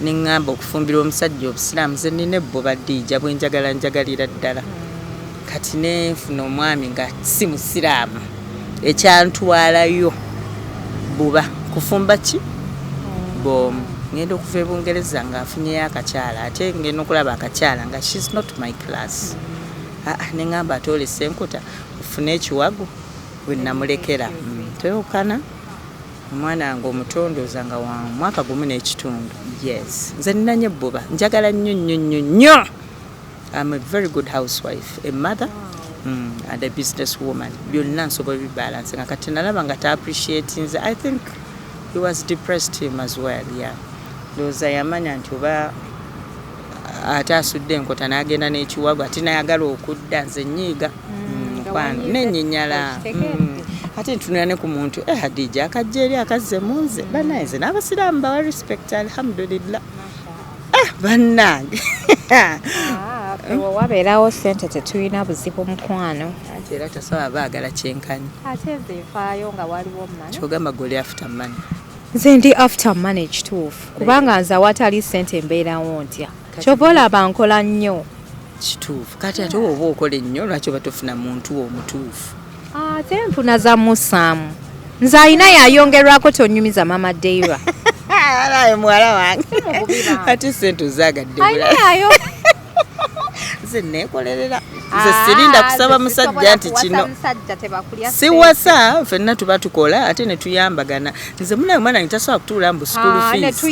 S1: neŋŋamba okufumbira omusajja obusiraamu ze nina ebboba Dija bwe njagalira ddala kati nefuna omwami nga si musiraamu ekyantwalayo buba kufumba ki bomu ngenda okuva e Bungereza ng'afunyeyo akakyala ate ngenda okulaba akakyala nga she's not my class neŋŋamba atoole senkuta ofune ekiwago bwe namulekera twewukana omwana wange omutondooza nga wa mwaka gumu n'ekitundu yes nze nina nnyo ebbuba njagala nnyo I'm a very good housewife, a mother and a business woman byonna nsobola bibalance nga kati nalaba nga ta appreciating I think he was depressed him as well ndowooza yamanya nti oba ate asudde enkota n'agenda n'ekiwago ate nayagala okudda nze nnyiiga mukwano nenyinyala ate ntunula ne ku muntu Hadija akajja eri akazze munze bannange n'abasiraamu bawa respect alhamdulillah bannange
S2: wabeerawo ssente tetulina buzibu mukwano
S1: ate era tasaba baagala kyenkanyi
S2: ate nze nfaayo nga waliwo mmanyi
S1: kyogamba goli after money
S2: nze ndi after money kituufu kubanga nze awatali ssente mbeerawo ntya kyova olaba nkola nnyo
S1: kituufu kati ate oba okola ennyo lwaki oba tofuna muntu omutuufu
S2: ate nfuna za musaamu nze alina yayongerwako tonyumiza mama Deira
S1: alaye muwala wange ate sente ozagadde
S2: alinayo
S1: nze neekolerera nze sirinda kusaba musajja nti kino siwasa ffenna tuba tukola ate ne tuyambagana nze munaye mwana nitasobola kutuula mbu school fees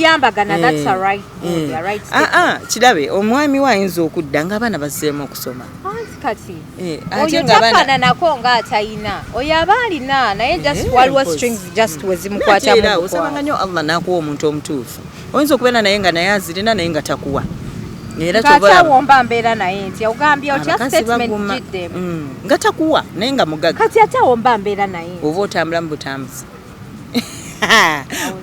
S1: kirabe omwami we ayinza okudda ng'abaana bazzeemu okusoma
S2: oyo tafaananako ng'atayina oyo aba alina naye just waliwo strings just wezimukwatamu
S1: osabanga nnyo Allah n'akuwa omuntu omutuufu oyinza okubeera naye nga naye azirina naye nga takuwa era
S2: kyobawomba mbeera naye nti ogambye otya statement jiddemu
S1: nga takuwa naye nga mugaga
S2: kati ate awomba mbeera naye
S1: oba otambula mu butambuzi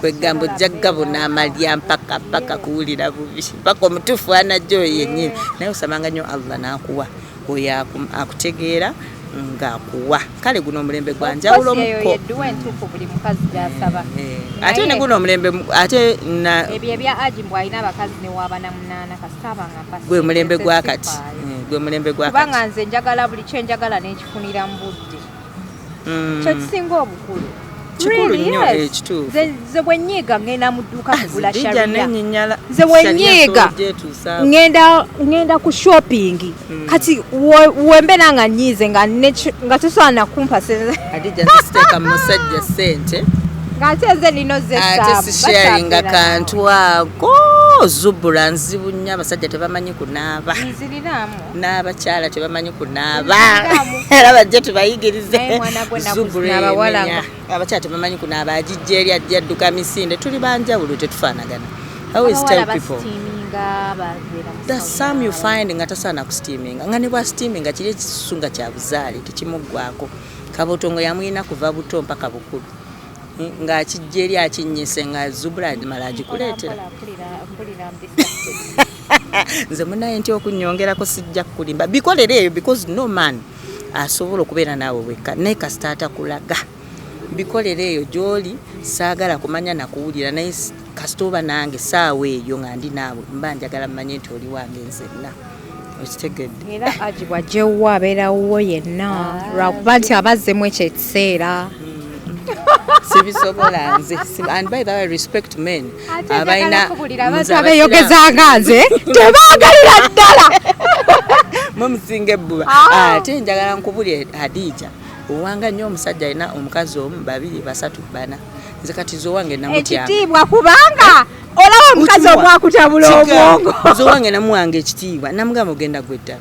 S1: kwegambo jaggabo n'amalya mpaka kuwulira bubi paka omutuufu anajja oyo yennyini naye osabanga nnyo Allah n'akuwa oyo akutegeera ng'akuwa kale guno omulembe gwa njawulo omuko ate ne guno omulembe ate
S2: ebyo ebya Ajimbu alina abakazi ne waaba na munaana kasitaba nga
S1: gwe mulembe gwa kati gwe mulembe gwa kati
S2: kubanga nze njagala buli kye njagala n'ekifunira mu budde kyo kisinga obukulu
S1: kikulu nnyo ekituufu
S2: nze bwe nnyiiga ngenda mu dduuka kugula sharia nze
S1: bwe
S2: nnyiiga ngenda ku shopping kati wembeera nga nnyiize nga tosobola nakumpa
S1: adija zisiteeka mu musajja ssente
S2: ng'ate nze nino
S1: ate sisharinga kantu ako zubula nzibu nnyo abasajja tebamanyi kunaaba n'abakyala tebamanyi kunaaba era bajja tubayigirize zubula abakyala tebamanyi kunaaba agijja eri ajja adduka misinde tuli banjawulo tetufaanagana I always tell people there's some you find nga tasaana kusteaminga nga ne bwa steaminga kiri ekisusu nga kya buzaale tekimuggwako kabotongo yamuyina kuva buto mpaka bukulu ng'akijja eri akinnyise nga zubula mala agikuleetera nze munaye nti okunnyongerako sijja kulimba bikolere eyo because no man asobola okubeera naawe wekka naye kasita atakulaga bikolere eyo gy'oli saagala kumanya nakuwulira naye kasita oba nange saawa eyo nga ndi naawe mba njagala mmanye nti oli wange nzenna okitegedde
S2: era Ajibwa gyewwo abeerawo yenna lwakuba nti abazzemu ekyo ekiseera
S1: sibisobola nze and by the way respect men abaina
S2: abantu abeyogezanga nze tebaagalira ddala
S1: mumusinga ebbuba ate njagala nkubulye Hadija owanga nnyo omusajja alina omukazi omu babiri basatu bana nze kati zowange namutyanga
S2: ekitiibwa kubanga olaba omukazi omwakutabula obwongo
S1: zowange namuwanga ekitiibwa namugamba ogenda gwedda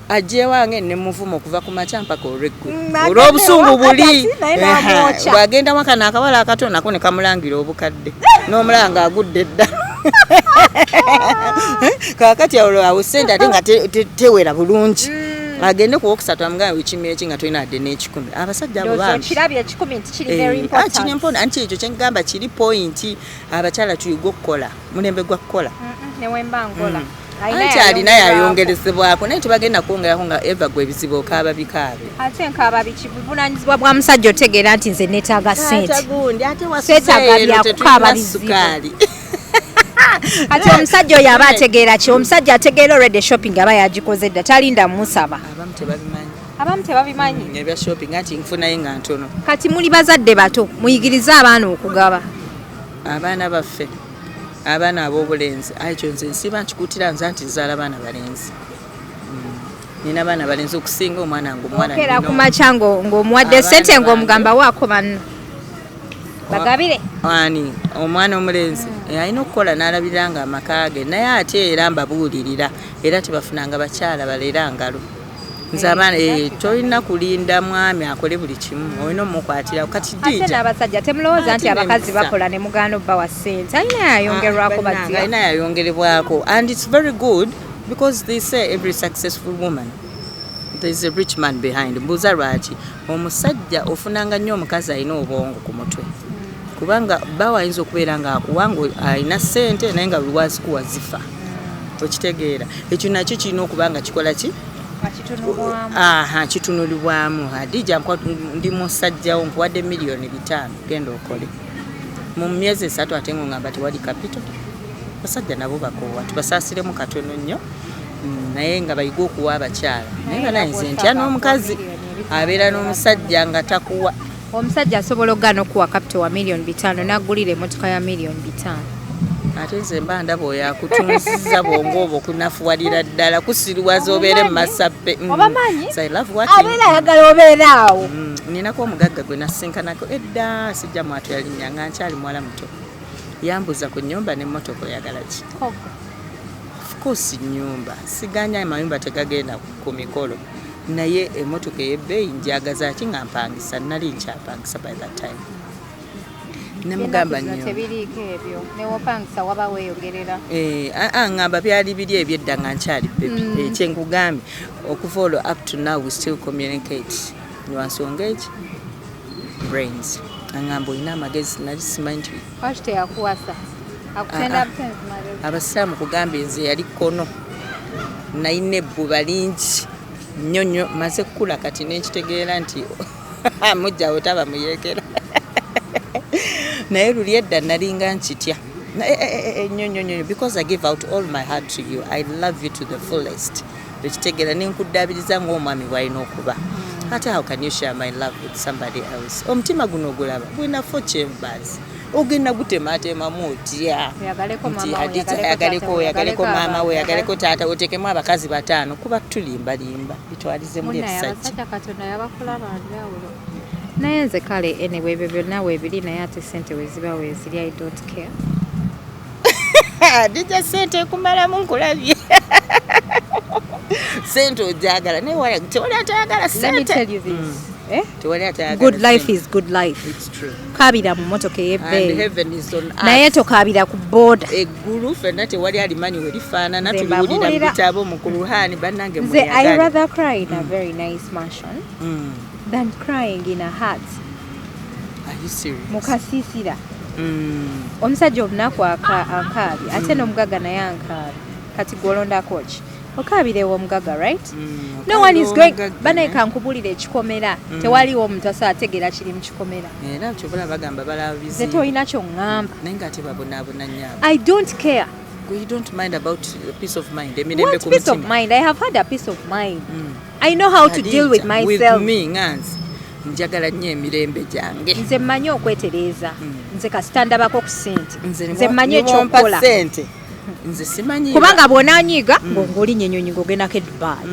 S1: ajje wange ne muvuma okuva ku makya mpaka olw'eggulu olw'obusungu buli bw'agenda waka n'akawala akato nako ne kamulangira obukadde n'omulanga agudde dda kaakati awo ssente ate nga tewera bulungi agende ku wokusatu amugambe ekimi eki nga tolina adde n'ekikumi abasajja abo bangi kiri important anti ekyo kyengamba kiri point abakyala tuyiga okukola mulembe gwa kukola
S2: newemba nkola
S1: anti alina yayongerezebwako naye tebagenda kwongerako nga eva gwe ebizibu okaaba bikaabe
S2: ate nkaaba biki buvunaanyizibwa bwa musajja otegeera nti nze neetaaga sente
S1: gundi ate
S2: seetaaga byakukaaba bizibu ati omusajja oyo aba ategeera ki omusajja ategeera already shopping aba yagikoze dda talinda musaba abamu tebabimanyi
S1: ebya shopping anti nfunayo nga ntono
S2: kati muli bazadde bato muyigirize abaana okugaba
S1: abaana baffe abaana ab'obulenzi ekyo nze nsiba nkikuutira nze nti nzaala baana balenzi nina baana balenzi okusinga omwana ngo omwana
S2: okera ku makya ng'omuwadde ssente ng'omugamba waako banno bagabire
S1: ani omwana omulenzi alina okukola n'alabirira nga amaka ge naye ate era mbabuulirira era tebafunanga bakyala baleera ngalo nze abaana tolina kulinda mwami akole buli kimu olina omukwatira kati
S2: ate n'abasajja temulowooza nti abakazi bakola ne mugaana obba wa ssente alina yayongerwako bazira
S1: alina yayongerebwako and it's very good because they say every successful woman there is a rich man behind mbuuza lwaki omusajja ofunanga nnyo omukazi alina obwongo ku mutwe kubanga bawa ayinza okubeera nga akuwanga alina ssente naye nga buli wazikuwa zifa okitegeera ekyo nakyo kirina okuba nga kikola ki kitunulibwamu Hadija ndi musajjawo nkuwadde $5,000,000 genda okole mu myezi 3 ate ngamba tewali capital basajja nabo bakoowa tubasaasiremu katono nnyo naye nga bayiga okuwa abakyala naye banayinza ntya n'omukazi abeera n'omusajja nga takuwa
S2: omusajja asobola okugaana okuwa capital wa $5 million n'aggulira emmotoka ya $5 million
S1: ate nze mba ndaba oyo akutunziza bwongo obwo kunafuwalira ddala kusiriwaza obeere mu masabbe
S2: abeera ayagala obeeraawo
S1: ninako omugagga gwe nasinkanako edda sijja mwatu yalinnya nga nkyali muwala muto yambuza ku nnyumba n'emmotoka oyagala ki of course nnyumba siganya amayumba tegagenda ku mikolo naye emmotoka ey'ebbeeyi njagaza ki nga mpangisa nali nkyapangisa by that time nemugamba nnyo
S2: tebiriiko ebyo newopangisa waba weeyogerera
S1: ngamba byali biri ebyedda nga nkyali bebi kyenkugambye okufollow up to now we still communicate niwansonga eki brains angamba olina amagezi nali simanyi nti
S2: teyakuwasa
S1: abasiraamu kugamba nze yali kono nayina ebbuba lingi nnyo nnyo maze kukula kati nenkitegeera nti mujjawo taba muyekera naye luli edda nalinga nkitya nnyo because I give out all my heart to you. I love you to the fullest. Ekitegeera nenkuddaabiriza ng'omwami bw'alina okuba. Ate how can you share my love with somebody else? Omutima guno ogulaba gwinafo chambers. Ogenda gutemaatemamu otya yagaleko maama we yagaleko taata otekemu abakazi 5 kuba tulimbalimba bitwalize muri ebisajja
S2: naye nze kale anyway ebyo byonna weebiri naye ate sente weziba weeziri I don't care
S1: dija sente kumalamu nkulabye sente ojagala naye tewali atayagala sente.
S2: Let me tell you this. Good life is good life.
S1: It's true.
S2: Kabira mu motoka ey'ebbeeyi.
S1: And heaven is on earth.
S2: Naye tokabira ku boda.
S1: Eggulu fenna tewali alimanyi we lifaanana tuliwulira mu bitabo mu Kuruhani bannange mweyagala.
S2: I rather cry in a very nice mansion than crying in a hut.
S1: Are you serious?
S2: Mukasiisira. Omusajja omunaku akaabye ate n'omugagga naye ankaabi kati gw'olondako ki okaabirewo omugaga right no one is going banaye kankubulira ekikomera tewaliwo omuntu ategeera kiri mu kikomera
S1: era kyobula bagamba balabizi
S2: ze toyina kyongamba
S1: naye nga tebabonaabona nnyabo
S2: I don't care.
S1: You don't mind about peace of mind.
S2: What peace of mind? I have had a peace of mind. I know how to deal with myself.
S1: With me nganzi njagala nnyo emirembe gyange
S2: nze mmanyi okwetereeza nze kasitandabako ku ssente nze mmanyi ekyokukola
S1: nze simanyi
S2: kubanga bw'onanyiga ng'olinnya ennyonyi ng'ogendako e Dubai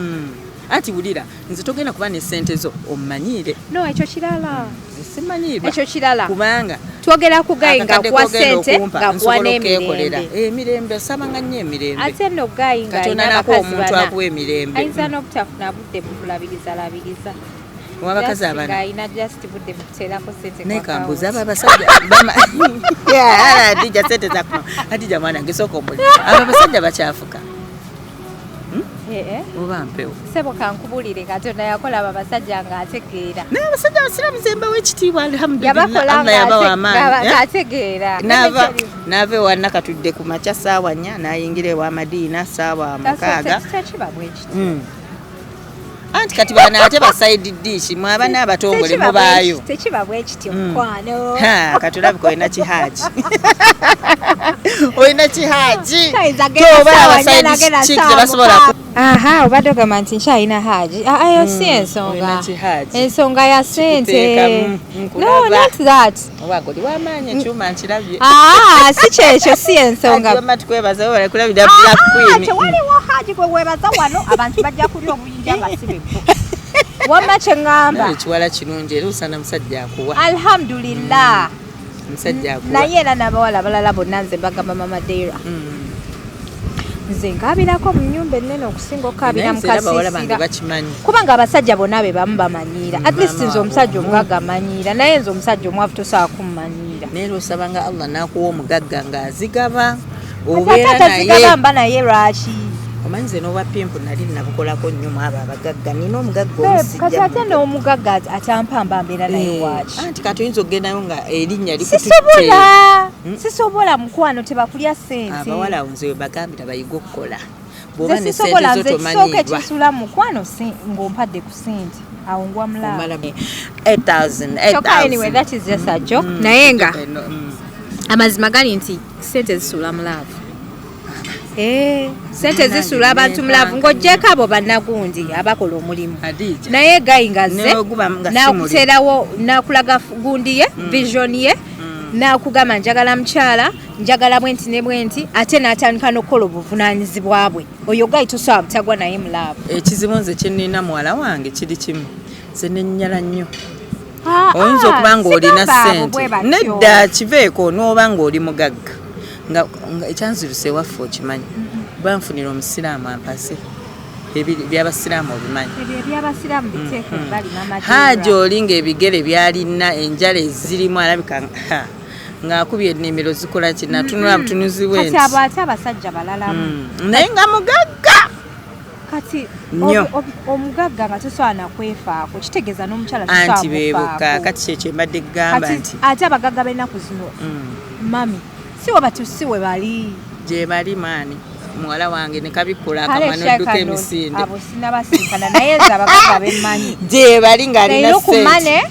S1: anti wulira nze togenda kuba ne ssente zo ommanyiire
S2: no ekyo kirala
S1: simanyiirwa
S2: ekyo kirala
S1: kubanga
S2: twogera ku gayi nga kuwa ssente nga kuwa n'emirembe
S1: emirembe osabanga nnyo emirembe
S2: ate nno gayi nga
S1: alina abakazi omuntu akuwa emirembe
S2: ayinza n'obutafuna budde bukulabiriza
S1: wabakazi abana
S2: ayina just budde bukuteerako ssente
S1: nekambuza abo abasajja adija ssente zakuma adija mwana ngesooka omuli abo abasajja bakyafuka oba mpewo
S2: sebo kankubulire Katonda yakola abo abasajja ng'ategeera
S1: naye abasajja abasiraamu zemba w'ekitiibwa
S2: yabakola ng'ategeera
S1: naava ewanna katudde ku makya ssaawa 4 n'ayingira ewa Madiina ssaawa 6
S2: tekiba bwe kityo
S1: anti kati bana ate baside dish mwaba n'abatongole mubaayo
S2: tekiba bwe kityo mukwano
S1: katulabika olina kihaji olina kihaji
S2: aha obadde ogamba nti nkyalina haji ayo si ensonga ya ssente no not that
S1: obagoli wamaanyi ekyuma nkirabye
S2: si kyekyo si ensonga
S1: tukwebaza wala kulabira Black Queen
S2: tewaliwo haji gwe weebaza wano abantu bajja kulya obuyinja nga si bebbo wamma kye ŋŋamba
S1: ekiwala kirungi era osana musajja akuwa
S2: alhamdulillah
S1: musajja akuwa
S2: naye era n'abawala abalala bonna nze bagamba mama Deira nze nkabirako mu nnyumba ennene okusinga okukabira mu kasiisira kubanga abasajja bonna be bamu bamanyiira at least nze omusajja omugagga amanyiira naye nze omusajja omwavu tosobola kumumanyiira
S1: naye osabanga Allah n'akuwa omugagga ng'azigaba
S2: obeera naye mba naye lwaki
S1: omanyi nze n'obwa pimpu nali nabukolako nnyo mu abo abagagga nina omugagga omusijja
S2: kati ate n'omugagga atampamba mbeera naye waki
S1: anti kati oyinza okgendayo nga erinnya
S2: sisobola mukwano tebakulya ssente
S1: abawala awo nze webagambira bayiga okukola
S2: bwoba ne ssente zo tomanyirwa ekisula mukwano ng'ompadde ku ssente awo ngwa mulaba
S1: 8,000
S2: anyway that is just a joke naye nga amazima gali nti sente zisula mu laavu. Sente zisula abantu mu laavu ng'oggyeko abo bannagundi abakola omulimu naye gayingaze n'akuterawo n'akulaga gundi ye vision ye n'akugamba njagala mukyala njagala bwenti ne bwenti ate n'atandika n'okukola obuvunaanyizibwa bwe oyo gayi tosobola butagwa naye mu laavu.
S1: Ekizibu nze kye nnina muwala wange kiri kimu nze nennyala nnyo. Oyinza okuba ng'olina ssente nedda kiveeko n'oba ng'oli mugagga nga ekyanziruse ewaffe okimanyi banfunira omusiraamu ampase ebyabasiraamu obimanyi haaja oli ng'ebigere byalina enjala ezirimu alabika ng'akubye ennimiro zikola ki natunula butunuzi bw'ensi
S2: ate abasajja balala
S1: naye nga mugagga
S2: kati
S1: nnyo
S2: omugagga nga tosobola nakwefaako kitegeeza n'omukyala
S1: anti beebuka kati kyekyo mbadde kugamba nti
S2: ate abagagga b'ennaku zino mami si wabatusi we bali
S1: gye bali maani muwala wange ne kabikola akamwa n'odduka emisinde
S2: abo sinabasinkana naye nze abagagga bemmanyi
S1: gye bali ng'alina
S2: sente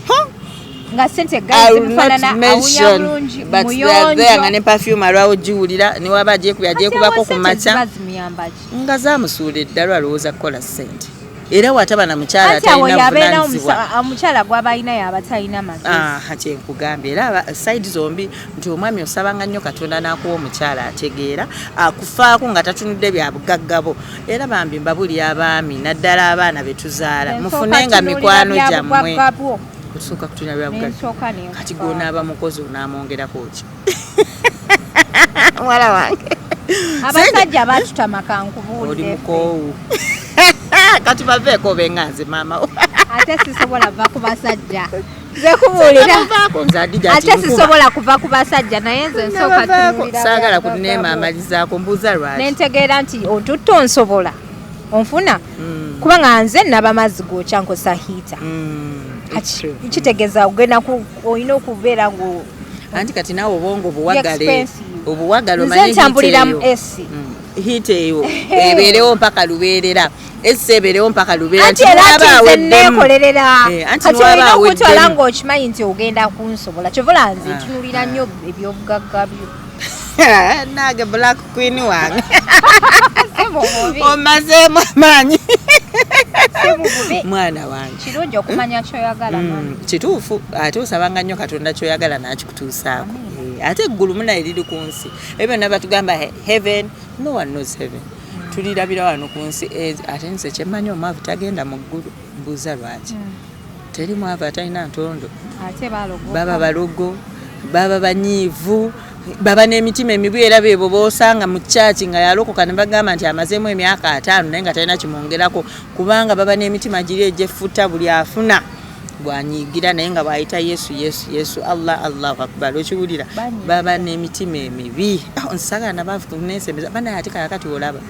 S2: nga sente gazimufaanana awunya bulungi muyonjo
S1: nga ne perfume alwawo giwulira ne waba agyekubako ku maca nga zamusuula eddala alowooza kukola sente era wataba na mukyala atalina buvunaanyizibwa
S2: omukyala gw'aba alina yaba talina magezi
S1: kyenkugambye era side zombi nti omwami osabanga nnyo katonda n'akuwa omukyala ategeera akufaako nga tatunudde bya bugaggabo era bambi mbabuli abaami naddala abaana be tuzaala mufunenga mikwano gyammwe otusooka kutunula bya bugagga kati gw'onaaba mukozi onaamwongerako ki mwala wange
S2: abasajja batutama kankubuulire
S1: oli mukoowu kati baveeko benganze maama
S2: ate sisobola kuva ku basajja nze kubuulira ate sisobola kuva ku basajja naye nze nsooka tunulira
S1: saagala kuneemaamalizaako mbuuza lwaki
S2: nentegeera nti ontutta onsobola onfuna kuba nga nze naba mazzi gokya nkosa hiita kitegeeza ogenda olina okubeera ngu
S1: anti kati naawe obwongo obuwagale
S2: nze ntambulira mu esi
S1: hiita eyo ebeerewo mpaka lubeerera esi ebeerewo mpaka lubeerera
S2: anti era nze neekolerera kati olina okutwala ng'okimanyi nti ogenda kunsobola kyovula nze ntunulira nnyo ebyobugagga byo
S1: naage black queen wange omazeemu amaanyi mwana wange
S2: kirungi okumanya kyoyagala
S1: kituufu ate osabanga nnyo katonda kyoyagala nakikutuusaako ate eggulu muna eriri ku nsi ebyo byonna batugamba heaven no one knows heaven tulirabira wano ku nsi ate nze kyemmanyi omwavu tagenda mu ggulu mbuuza lwaki teri mwavu atalina ntondo baba balogo baba banyiivu baba n'emitima emibi era beebo boosanga mu kyaki nga yalokoka ne bagamba nti amazeemu emyaka 5 naye nga talina kimwongerako kubanga baba n'emitima giri egyefutta buli afuna bwanyiigira naye nga bwayita yesu allah allahu akbar okiwulira baba n'emitima emibi nsagala nabaavu nesembeza banaye ate kakati olaba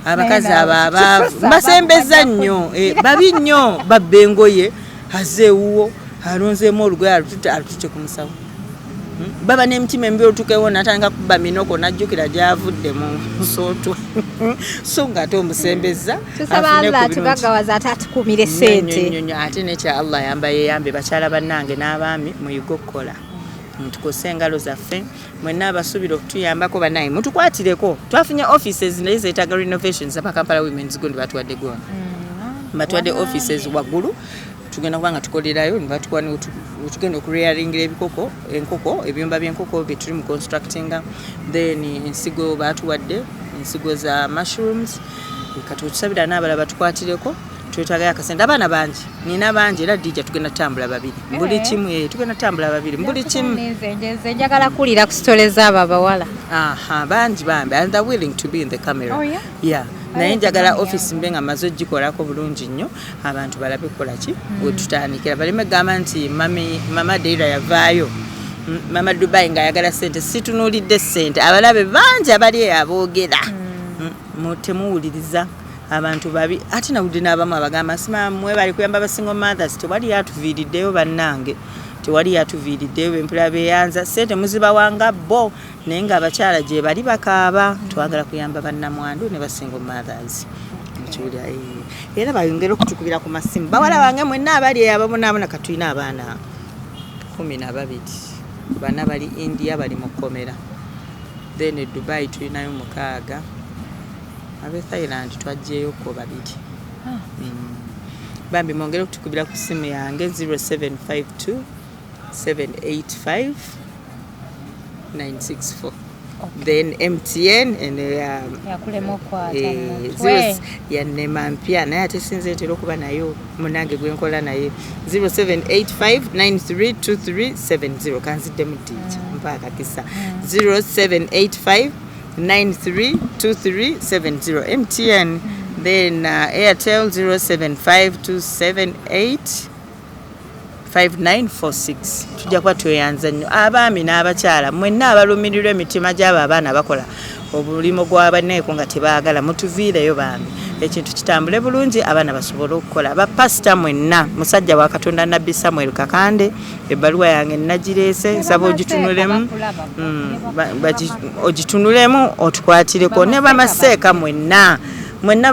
S1: abakazi abo mbasembeza nnyo babi nnyo babba engoye azeewuwo alonzeemu olugoye alutute ku musawo baba n'emitima embi otukewo natandika kuba minoko najjukira gyavudde mu nsooto so nga ate omusembeza
S2: tusaba Allah tugaggawaza ate atukumire sente
S1: ate nekya Allah yambe bakyala bannange n'abaami muyiga okukola tukose engalo zaffe mwenna abasuubira okutuyambako bannaye mutukwatireko twafunye offices naye zeetaaga renovations apa Kampala Women's Gundi batuwadde gona batuwadde offices waggulu tugenda kubanga tukolerayo nibatukwana tugenda okurearingira enkoko ebyumba by'enkoko bye tuli mu constructinga then ensigo batuwadde ensigo za mushrooms kati otusabira n'abalala batukwatireko twetagayo akasente abaana bangi nina bangi era dijja tugenda tutambula babiri mbuli kimu tugenda tutambula babiri mbuli kimu
S2: nze njagala kulira ku sitole z'abo abawala
S1: bangi bambi and they're willing to be in the camera yeah naye njagala office mbe nga maze ogikolako bulungi nnyo abantu balabe kukola ki wetutandikira baleme gamba nti mama Deira yavaayo mama Dubai nga ayagala sente situnuulidde sente abalabe bangi abali eyo aboogera temuwuliriza abantu babi ate nawudde n'abamu abagamba sima mwe bali kuyamba basingle mothers tewali yatuviiriddeyo bannange tewali yatuviiriddeyo bempula beeyanza sente muzibawanga bo naye ng'abakyala gye bali bakaaba twagala kuyamba bannamwandu ne basingle mothers mukiwulira era bayongera okutukubira ku masimu bawala bange mwenna abali eyo ababonaabona katulina abaana 12 bana bali India bali mu kkomera, then e Dubai tulinayo 6, abe Thailand twajjeyo ko 2. Bambi mwongere okutukubira ku simu yange 0752 785 964. Then MTN and
S2: yakulemo kwata
S1: yanema mpya naye ate sinze ntera okuba nayo munange gwe nkola naye 0785932370 kanzidde mu DJ mpaka kisa 0785932370 MTN. Then Airtel 075278 5946. Tujja kuba tweyanza nnyo abaami n'abakyala mwenna abalumirirwa emitima gy'abo abaana bakola obulimo gw'abanneeko nga tebaagala mutuviireyo bambi ekintu kitambule bulungi abaana basobole okukola. Bapasita mwenna musajja wa Katonda Nabbi Samuel Kakande ebbaluwa yange nagireese nsaba ogitunulemu ogitunulemu otukwatireko ne bamaseeka mwenna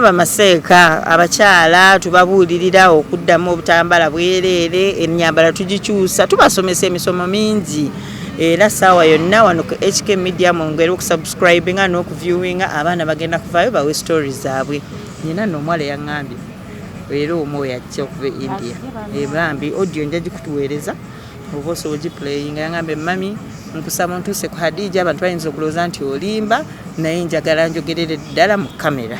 S1: bamaseeka abakyala tubabuulirira okuddamu obutambala bwereere ennyambala tugikyusa tubasomesa emisomo mingi era saawa yonna wano ku HK Media mwongere okusubscribinga n'okuviewinga abaana bagenda kuvaayo bawe stories zaabwe. Nyina n'omuwala yaŋŋambye era omu yajja okuva India ebambi audio nja gikutuweereza oba osobola ogiplayinga yaŋŋambye mami nkusaba ntuuse ku Hadija abantu bayinza okulowooza nti olimba naye njagala njogerere ddala mu kamera.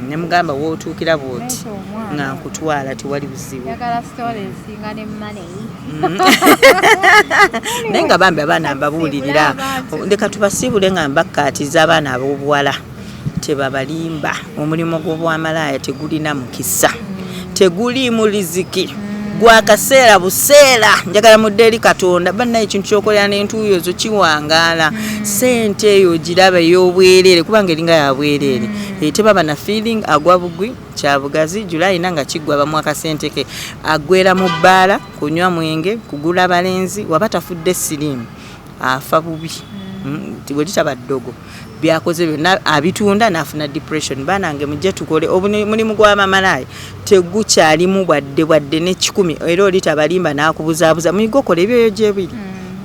S1: Ne mugamba wootuukira bw'oti nga nkutwala tewali buzibu naye nga bambi abaana mbabuulirira leka tubasiibule nga mbakkaatiza abaana ab'obuwala tebabalimba. Omulimu gw'obwamalaaya tegulina mukisa, teguliimu riziki, gwa kaseera buseera. Njagala mudde eri Katonda bannaye ekintu kyokolera n'entuuyo zo kiwangaala sente eyo giraba ey'obwereere kubanga eringa yabwereere tebaba na feeling agwa bugwi kyabugazi Julayina nga kiggwa bamu akasente ke agwera mu bbaala kunywa mwenge kugula balenzi waba tafudde sirimu afa bubi bwe litaba ddogo byakoze byonna abitunda n'afuna depression. Banange mujje tukole omulimu gw'abamalaaya tegukyalimu bwadde n'ekikumi era oli tabalimba n'akubuzaabuza muyigokola ebyoyo gye biri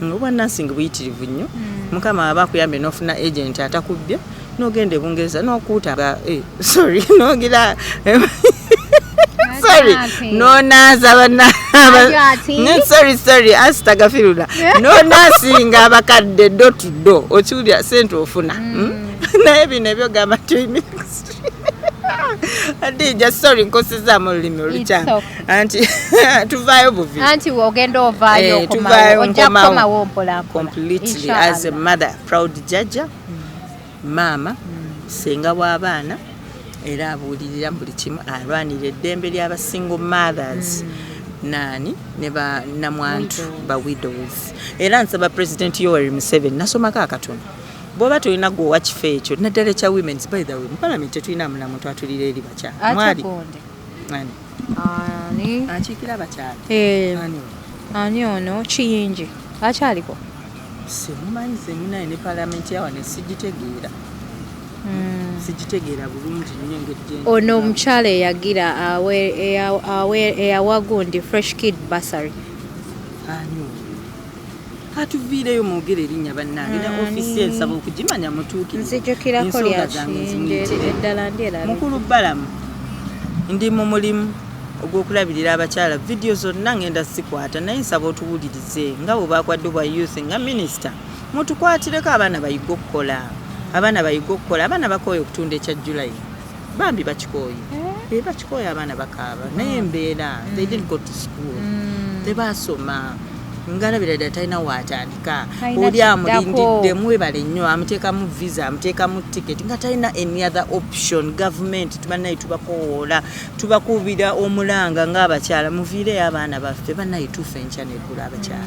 S1: obwannansingi buyitirivu nnyo. Mukama aba akuyambe n'ofuna agent atakubbya n'ogenda e Bungereza n'okuuta sorry n'ogira sorry nonaza sorry astagfirullah nonasinga abakadde do to do okiwulira sente ofuna naye bino ebyogamba Adija sorry nkosezaamu olulimi olukyama anti tuvaayo buvi
S2: anti ogenda ovaayo komawo mpola
S1: completely as a mother proud judge mama senga w'abaana era abuulirira buli kimu alwanira eddembe ly'aba single mothers nani ne ba namwantu ba widows. Era nsaba President Yoweri Museveni nasomako akatono bw'oba tolina gwowa kifo ekyo naddala ekya women's by the way mu parliament tetulina muntu atulira eri bakyala mwali akiikira abakyala
S2: ani ono kiyingi akyaliko
S1: simumanyi seminaye ne parliament yawa ne sigitegeera bulungi nnyo ngeri
S2: ono omukyala eyagira eyawagundi fresh kid bursary
S1: atuviireyo mwogere erinnya bannange ne ofisi ensaba okugimanya mutuukirivu
S2: nzijukirako lyakiyinde eddala ndyera
S1: mukulu Balamu ndi mu mulimu ogw'okulabirira abakyala vidiyo zonna ngenda zikwata naye nsaba otuwulirize nga bwe bakwadde bwa youth nga minisita mutukwatireko abaana bayiga okukola abaana bakooye okutunda ekya July bambi bakikooye bakikooye abaana bakaaba naye embeera they didn't go to school tebaasoma ngalabira ddala talina waatandika oli amulindidde mwebale nnyo amuteekamu visa amuteekamu ticket nga talina any other option. Government tubannaye tubakoola tubakuubira omulanga ng'abakyala muviireyo abaana baffe bannaye tuufe enkya neggula abakyala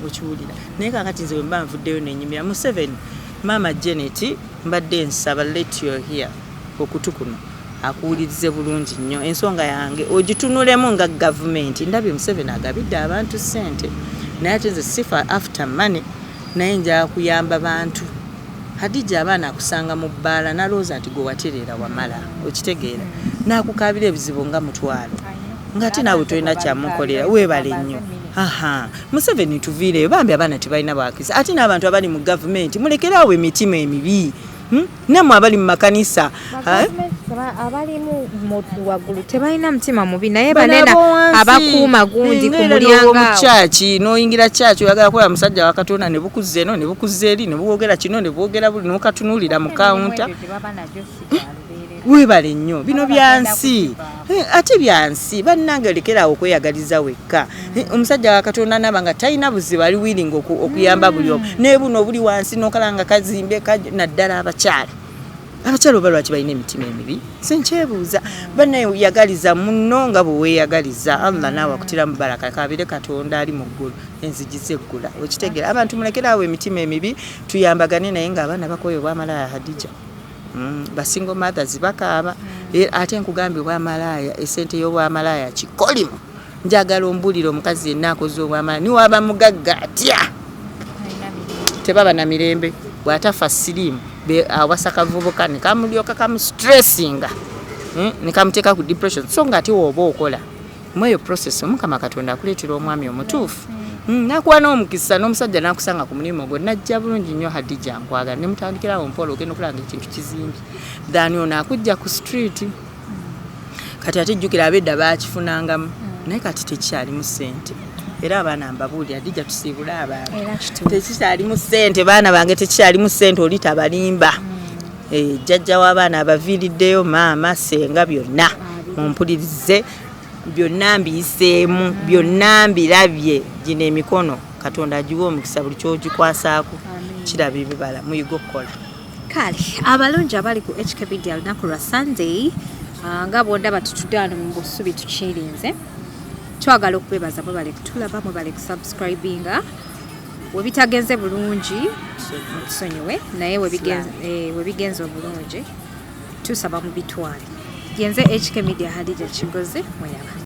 S1: okiwulira naye kakati nze bwe mba nvuddeyo nenyumira Museveni Mama Janet mbadde nsaba let you hear okutu kuno akuwulirize bulungi nnyo ensonga yange ogitunulemu nga government. Ndabye Museveni agabidde abantu ssente naye ate nze sifa after money naye nja kuyamba bantu. Hadija abaana akusanga mu bbaala nalooza nti gwe watereera wamala okitegeera n'akukaabira ebizibu nga mutwalo ng'ate naawe tolina kyamukolera weebale nnyo Museveni tuviireyo bambi abaana tebalina bwakisa ate n'abantu abali mu gavumenti mulekerawo emitima emibi nammwe abali mu makanisa
S2: abalimu waggulu tebalina mutima mubi naye banena abakuuma gundi ku mulyango
S1: mukyaki n'oyingira kyaki oyagala kukola musajja wa Katonda ne bukuzza eno ne bukuzza eri ne bwogera kino ne bwogera buli n'okatunuulira mu kawunta webale nnyo bino byansi ate byansi bannange lekerawo okweyagaliza wekka omusajja wa Katonda naba nga talina buzibu ali willing okuyamba buli omu ne buno obuli wansi n'okalanga kazimbe naddala abakyala oba lwaki balina emitima emibi sinkyebuuza bannayagaliza muno nga bwe weeyagaliza Allah naawe akutiramu baraka kabire Katonda ali mu ggulu enzigi zeggula okitegeera abantu mulekerawo emitima emibi tuyambagane naye ng'abaana bakoye obwamalaya Hadija basingle mothers bakaaba ate nkugambye obwamalaya esente y'obwamalaya kikolimu njagala ombulira omukazi yenna akoze obwamalaya niwaba mugagga atya tebaba na mirembe bw'atafa sirimu awasa kavubuka nekamulyoka kamustressinga nekamuteeka ku depression so nga ate wooba okola mweyo process Mukama Katonda akuleetera omwami omutuufu nakuwa n'omukisa n'omusajja nakusanga ku mulimu gwe najja bulungi nnyo Hadija nkwagala ne mutandikirawo mpola ogenda okulanga ekintu kizimbye dani ono akujja ku street kati ate jjukira abedda baakifunangamu naye kati tekikyalimu ssente era abaana mbabuulira Hadija tusiibule abaana tekikyalimu ssente baana bange tekikyalimu ssente oli tabalimba jjajja w'abaana abaviiriddeyo maama senga byonna mumpulirize byonna mbiyiseemu byonna mbirabye gino emikono Katonda agiwa omukisa buli kyogikwasaako kiraba ebibala muyiga okukola
S2: kale abalungi abali ku HK Media lunaku lwa Sunday nga bwondaba tutudde wano mu busubi tukirinze twagala okwebaza mwe bali kutulaba mwe bali kusubscribinga we bitagenze bulungi tusonyiwe naye we bigenze obulungi tusaba mu bitwale genze HK Media Hadija Kigozi mweyaba